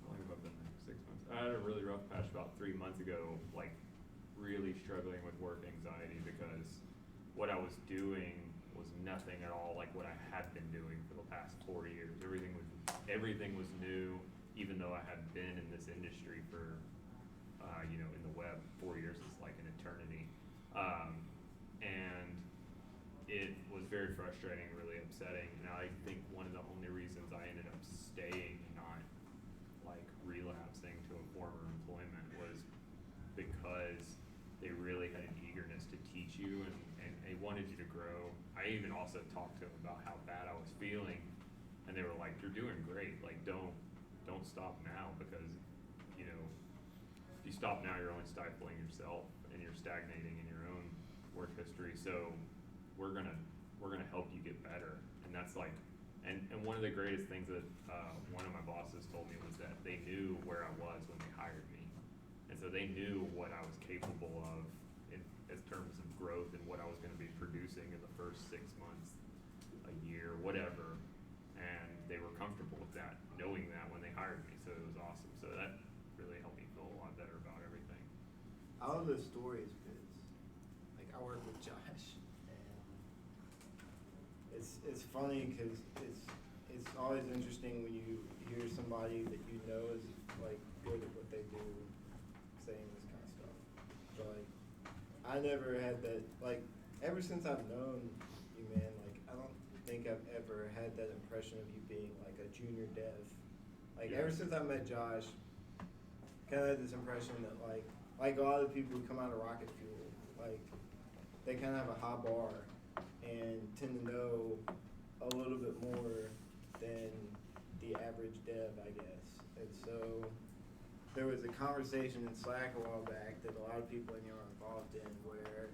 how long have I been there? 6 months? I had a really rough patch about 3 months ago, like, really struggling with work anxiety because what I was doing was nothing at all like what I had been doing for the past 4 years. Everything was new, even though I had been in this industry for, you know, in the web, 4 years is like an eternity. And it was very frustrating, really upsetting. And I think one of the only reasons I ended up staying and not like relapsing to a former employment was because they really had an eagerness to teach you and they wanted you to grow. I even also talked to them about how bad I was feeling, and they were like, "You're doing great. Like, don't stop now because, you know, if you stop now, you're only stifling yourself and you're stagnating in your own work history. So we're gonna help you get better." And that's like, and one of the greatest things that one of my bosses told me was that they knew where I was when they hired me, and so they knew what I was capable of in terms of growth and what I was going to be producing in the first 6 months, a year, whatever. And they were comfortable with that, knowing that when they hired me. So it was awesome. So that really helped me feel a lot better about everything. I love those stories because, like, I work with Josh, and it's funny because it's always interesting when you hear somebody that you know is like good at what they do saying this kind of stuff. So like, I never had that, like, ever since I've known you, man. Like, I don't think I've ever had that impression of you being like a junior dev. Like, Yeah. ever since I met Josh, kind of had this impression that like a lot of people who come out of rocket fuel, like, they kind of have a high bar and tend to know a little bit more than the average dev, I guess. And so there was a conversation in Slack a while back that a lot of people in here are involved in where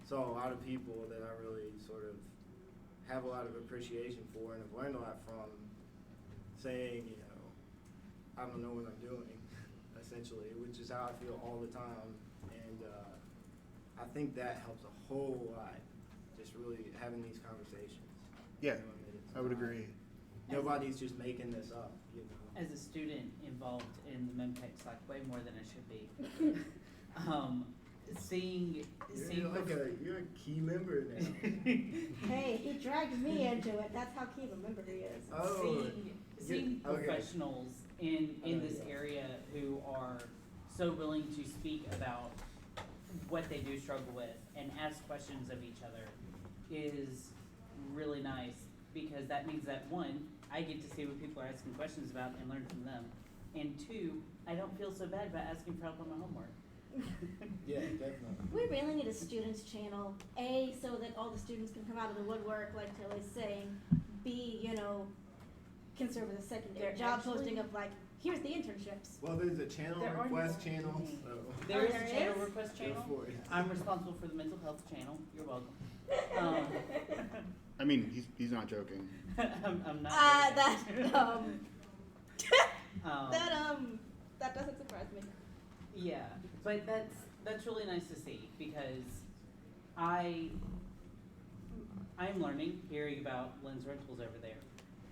saw a lot of people that I really sort of have a lot of appreciation for and have learned a lot from saying, you know, I don't know what I'm doing, essentially, which is how I feel all the time. And I think that helps a whole lot, just really having these conversations. Yeah, Knowing that it's I would not- agree. Nobody's just making this up, you know. As a student involved in the Memphis, like way more than I should be, seeing You're a key member now. Hey, he dragged me into it. That's how key of a member he is. Oh, seeing okay. professionals in this yeah. area who are so willing to speak about what they do struggle with and ask questions of each other is really nice, because that means that one, I get to see what people are asking questions about and learn from them, and two, I don't feel so bad about asking for help on my homework. Yeah, definitely. We really need a students channel. A, so that all the students can come out of the woodwork, like Tilly's saying. B, can serve as a secondary There job actually- posting of like, here's the internships. Well, there's a channel There are request no- channel, so. There is there a channel is? request Go channel. for it. I'm responsible for the mental health channel. You're welcome. I mean, he's not joking. I'm not. That joking. that doesn't surprise me. Yeah, but that's really nice to see, because I'm learning, hearing about Lynn's Rentals over there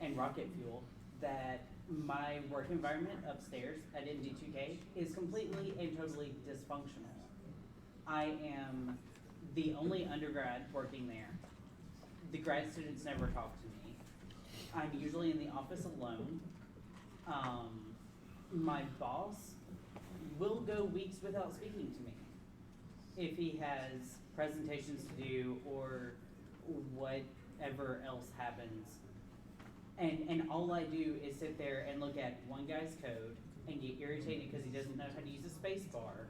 and Rocket Fuel, that my work environment upstairs at MD2K is completely and totally dysfunctional. I am the only undergrad working there. The grad students never talk to me. I'm usually in the office alone. My boss will go weeks without speaking to me if he has presentations to do or whatever else happens. And all I do is sit there and look at one guy's code and get irritated because he doesn't know how to use a space bar,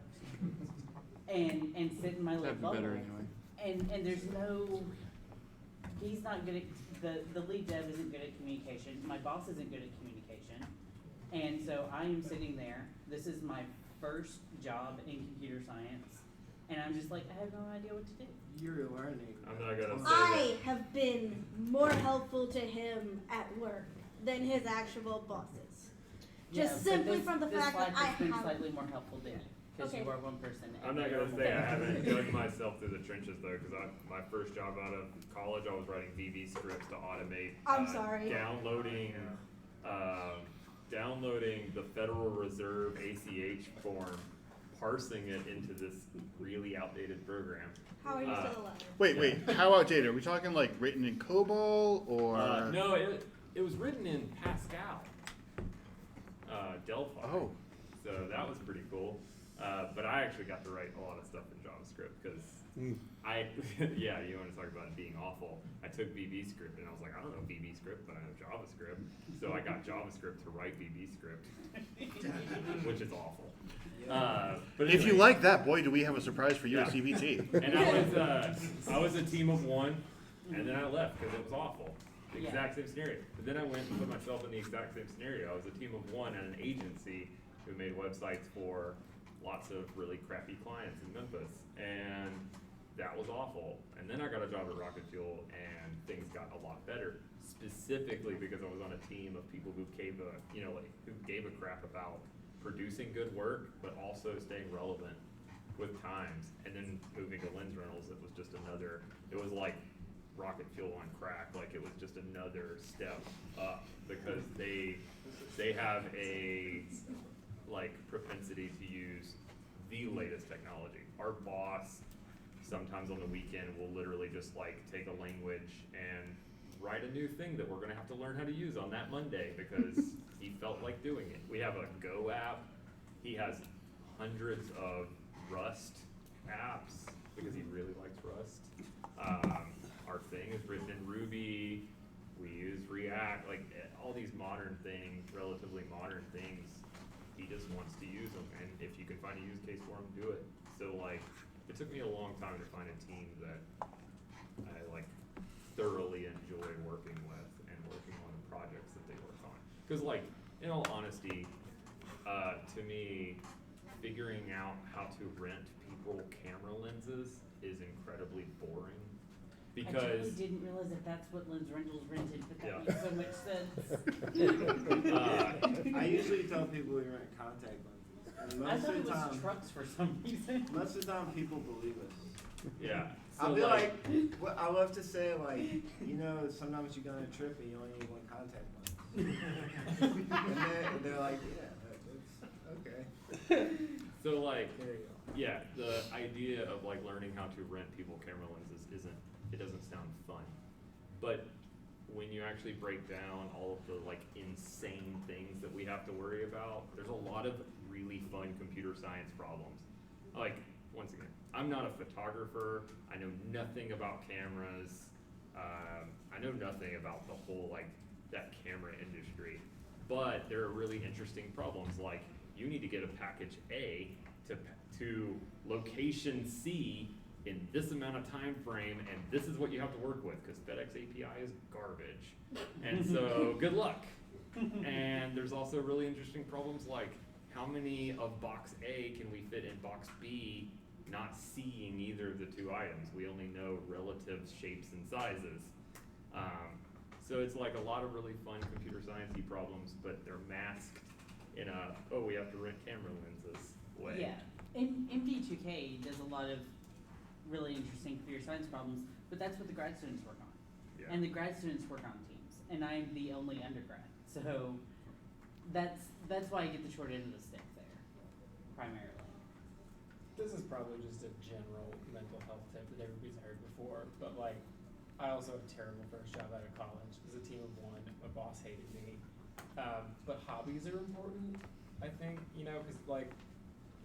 and sit in my little That'd be bubble. better anyway. And there's he's not good at, the lead dev isn't good at communication, my boss isn't good at communication, and so I am sitting there, this is my first job in computer science, and I'm just like, I have no idea what to do. You're learning. I'm not gonna say I have been more helpful to him at work than his actual bosses. Just but simply this- from the this fact that life I has been have. slightly more helpful than you, because Okay. you are one person. I'm and not you're gonna say I one haven't person. dug myself through the trenches though, because my first job out of college, I was writing VB scripts to automate. I'm sorry. Downloading the Federal Reserve ACH form, parsing it into this really outdated program. How are you still alive? Wait, how outdated? Are we talking like written in COBOL or? No, it was written in Pascal, Delphi. Oh. So that was pretty cool. But I actually got to write a lot of stuff in JavaScript because yeah, you want to talk about it being awful. I took VB script and I was like, I don't know VB script, but I know JavaScript. So I got JavaScript to write VB script, which is awful. But If you anyway. like that, boy, do we have a surprise for you at Yeah. CBT. And I was a team of one, and then I left because it was awful. The Yeah. exact same scenario. But then I went and put myself in the exact same scenario. I was a team of one at an agency who made websites for lots of really crappy clients in Memphis, and that was awful. And then I got a job at Rocket Fuel, and things got a lot better. Specifically because I was on a team of people who gave a crap about producing good work, but also staying relevant with times. And then moving to Lynn's Rentals, it was like Rocket Fuel on crack. Like it was just another step up because they have a propensity to use the latest technology. Our boss sometimes on the weekend will literally just take a language and write a new thing that we're gonna have to learn how to use on that Monday because he felt like doing it. We have a Go app. He has hundreds of Rust apps because he really likes Rust. Our thing is written in Ruby. We use React, all these modern things, relatively modern things. He just wants to use them, and if you can find a use case for him, do it. So it took me a long time to find a team that I thoroughly enjoy working with and working on the projects that they work on. Because in all honesty, to me, figuring out how to rent people camera lenses is incredibly boring. I Because totally didn't realize that that's what Lynn's Rentals rented, but that Yeah. makes so much sense. I usually tell people we rent contact lenses, and I most thought of it the was time, trucks for some reason. most of the time people believe us. yeah, I'll so be well, I love to say sometimes you go on a trip and you only need one contact lens. And they're like, yeah, that's okay. So like, There you go. yeah, the idea of like learning how to rent people camera lenses it doesn't sound fun. But when you actually break down all of the like insane things that we have to worry about, there's a lot of really fun computer science problems. Like, once again, I'm not a photographer, I know nothing about cameras, I know nothing about the whole like that camera industry, but there are really interesting problems like you need to get a package A to location C in this amount of time frame, and this is what you have to work with because FedEx API is garbage. And so good luck. And there's also really interesting problems like how many of box A can we fit in box B, not seeing either of the two items. We only know relative shapes and sizes. So it's like a lot of really fun computer science-y problems, but they're masked in a, oh, we have to rent camera lenses way. Yeah, MD2K does a lot of really interesting computer science problems, but that's what the grad students work on. Yeah. And the grad students work on teams, and I'm the only undergrad. So that's why I get the short end of the stick there, primarily. This is probably just a general mental health tip that everybody's heard before, but like, I also had a terrible first job out of college. It was a team of one. My boss hated me. But hobbies are important, I think, you know, because like,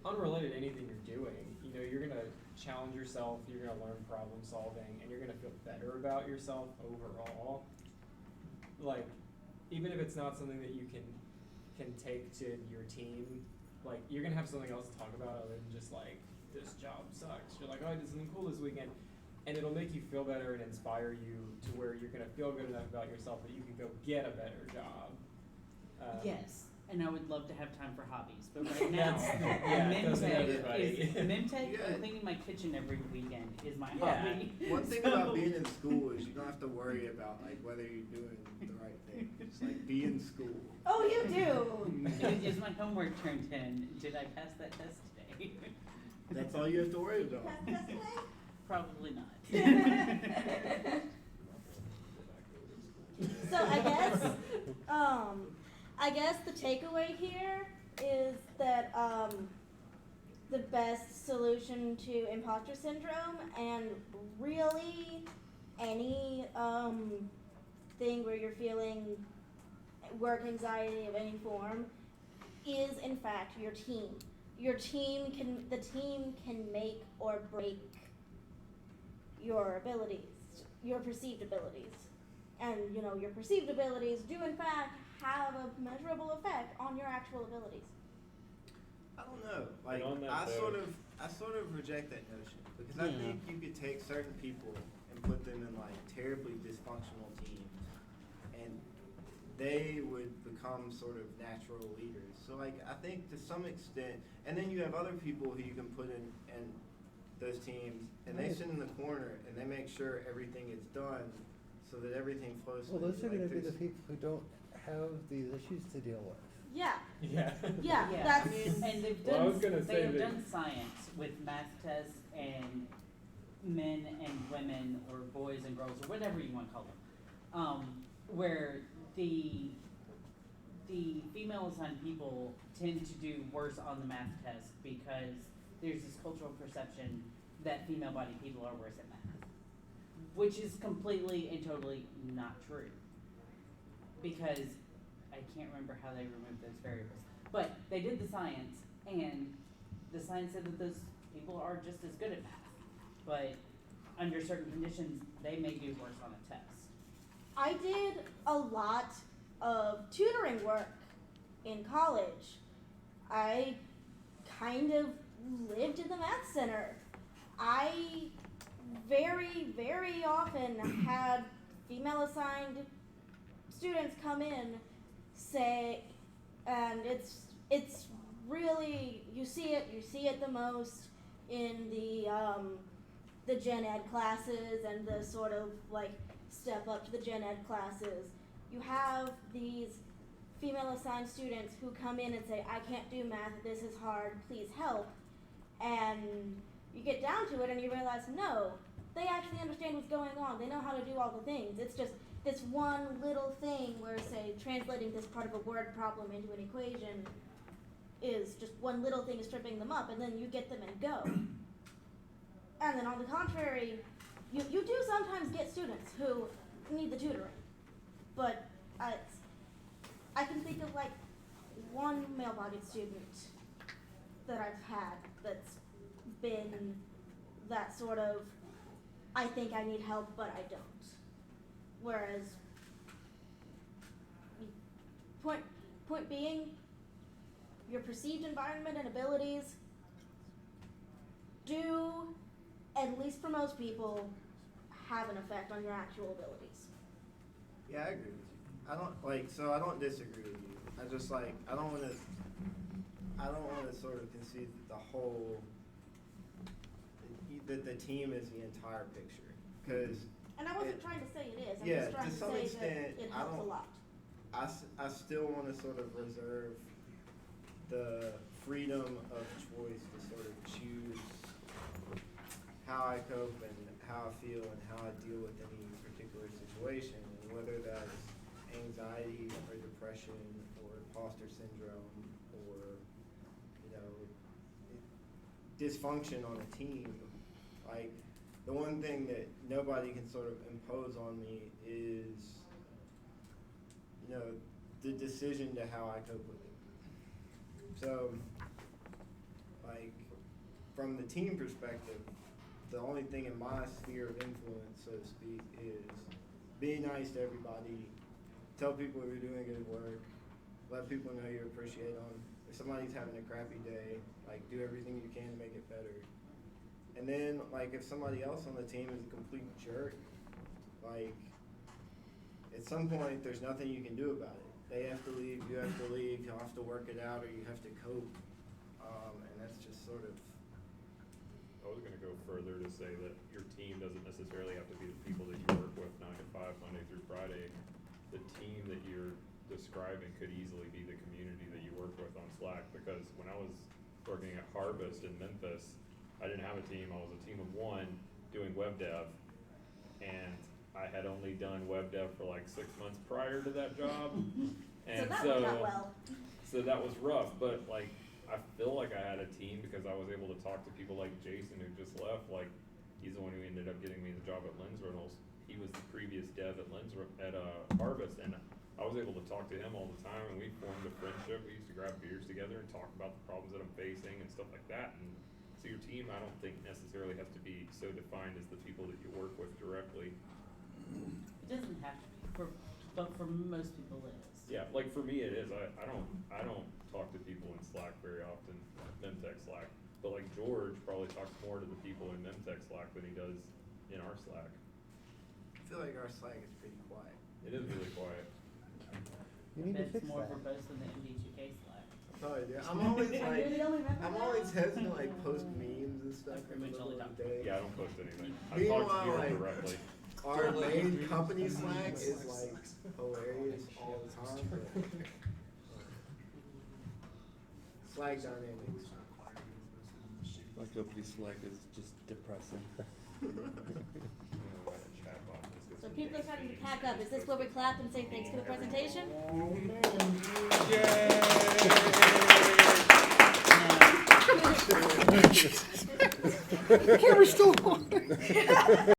unrelated to anything you're doing, you know, you're gonna challenge yourself, you're gonna learn problem solving, and you're gonna feel better about yourself overall. Like, even if it's not something that you can take to your team, like, you're gonna have something else to talk about other than just like, this job sucks. You're like, oh, I did something cool this weekend. And it'll make you feel better and inspire you to where you're gonna feel good enough about yourself that you can go get a better job. Yes, and I would love to have time for hobbies, but right now, yeah, doesn't everybody. Memtech Yeah. and cleaning my kitchen every weekend is my Yeah. hobby. One thing So- about being in school is you don't have to worry about like whether you're doing the right thing. Just like be in school. Oh, you do. Is my homework turned in? Did I pass that test today? That's all you have to worry about. Probably not. So I guess the takeaway here is that the best solution to imposter syndrome and really any thing where you're feeling work anxiety of any form is in fact your team. The team can make or break your abilities, your perceived abilities. And, you know, your perceived abilities do in fact have a measurable effect on your actual abilities. I don't know. Like on that I note- sort of reject that notion because I think you could take certain people and put them in like terribly dysfunctional teams and they would become sort of natural leaders. So like I think to some extent, and then you have other people who you can put in those teams and they sit in the corner and they make sure everything is done so that everything flows Well, those are smoothly. gonna be the There's- people who don't have these issues to deal with. Yeah, Yeah. yeah, Yeah, that's and they've Well, I done, was gonna say they have that- done science with math tests and men and women or boys and girls or whatever you want to call them, where the female assigned people tend to do worse on the math test because there's this cultural perception that female bodied people are worse at math, which is completely and totally not true. Because I can't remember how they removed those variables, but they did the science, and the science said that those people are just as good at math, but under certain conditions, they may do worse on a test. I did a lot of tutoring work in college. I kind of lived in the math center. I very, very often had female assigned students come in, say, and it's really, you see it the most in the gen ed classes and the sort of like step up to the gen ed classes. You have these female assigned students who come in and say, I can't do math, this is hard, please help. And you get down to it and you realize, no, they actually understand what's going on. They know how to do all the things. It's just this one little thing where, say, translating this part of a word problem into an equation is just one little thing is tripping them up, and then you get them and go. And then on the contrary, you do sometimes get students who need the tutoring, but I can think of like one male-bodied student that I've had that's been that sort of, I think I need help, but I don't. Whereas, point being, your perceived environment and abilities do, at least for most people, have an effect on your actual abilities. Yeah, I agree with you. I don't disagree with you. I just like, I don't wanna sort of concede that that the team is the entire picture, cause. And I wasn't trying to say it is, I'm Yeah, just trying to to some say extent, that it I helps a don't- lot. I still wanna sort of reserve the freedom of choice to sort of choose how I cope and how I feel and how I deal with any particular situation, and whether that's anxiety or depression or imposter syndrome or, you know, dysfunction on a team. Like, the one thing that nobody can sort of impose on me is, you know, the decision to how I cope with it. So, like, from the team perspective, the only thing in my sphere of influence, so to speak, is be nice to everybody, tell people you're doing good work, let people know you appreciate them. If somebody's having a crappy day, like, do everything you can to make it better. And then, like, if somebody else on the team is a complete jerk, like, at some point, there's nothing you can do about it. They have to leave, you have to leave, you'll have to work it out, or you have to cope. And that's just sort of. I was gonna go further to say that your team doesn't necessarily have to be the people that you work with 9 to 5, Monday through Friday. The team that you're describing could easily be the community that you work with on Slack, because when I was working at Harvest in Memphis, I didn't have a team. I was a team of one doing web dev, and I had only done web dev for like 6 months prior to that job. And so that worked out well. so that was rough, but like, I feel like I had a team because I was able to talk to people like Jason, who just left. Like, he's the one who ended up getting me the job at Lens Rentals. He was the previous dev at Harvest, and I was able to talk to him all the time, and we formed a friendship. We used to grab beers together and talk about the problems that I'm facing and stuff like that. And so your team, I don't think necessarily has to be so defined as the people that you work with directly. It doesn't have to be, but for most people it is. Yeah, like for me it is. I don't talk to people in Slack very often, Memtech Slack. But like George probably talks more to the people in Memtech Slack than he does in our Slack. I feel like our Slack is pretty quiet. It is really quiet. You need to It's fix more that. verbose than the MD2K Slack. Oh, yeah. I'm always You're like, the only member I'm now? always hesitant to like post memes and stuff I in the pretty much middle only of the talk- day. Yeah, I don't post anything. I Meanwhile, talk to you like- directly. Our main company Slack is like hilarious all the time. But Slack dynamics. My company Slack is just depressing. So people are starting to pack up. Is this where we clap and say thanks for the presentation? No. The camera's still on.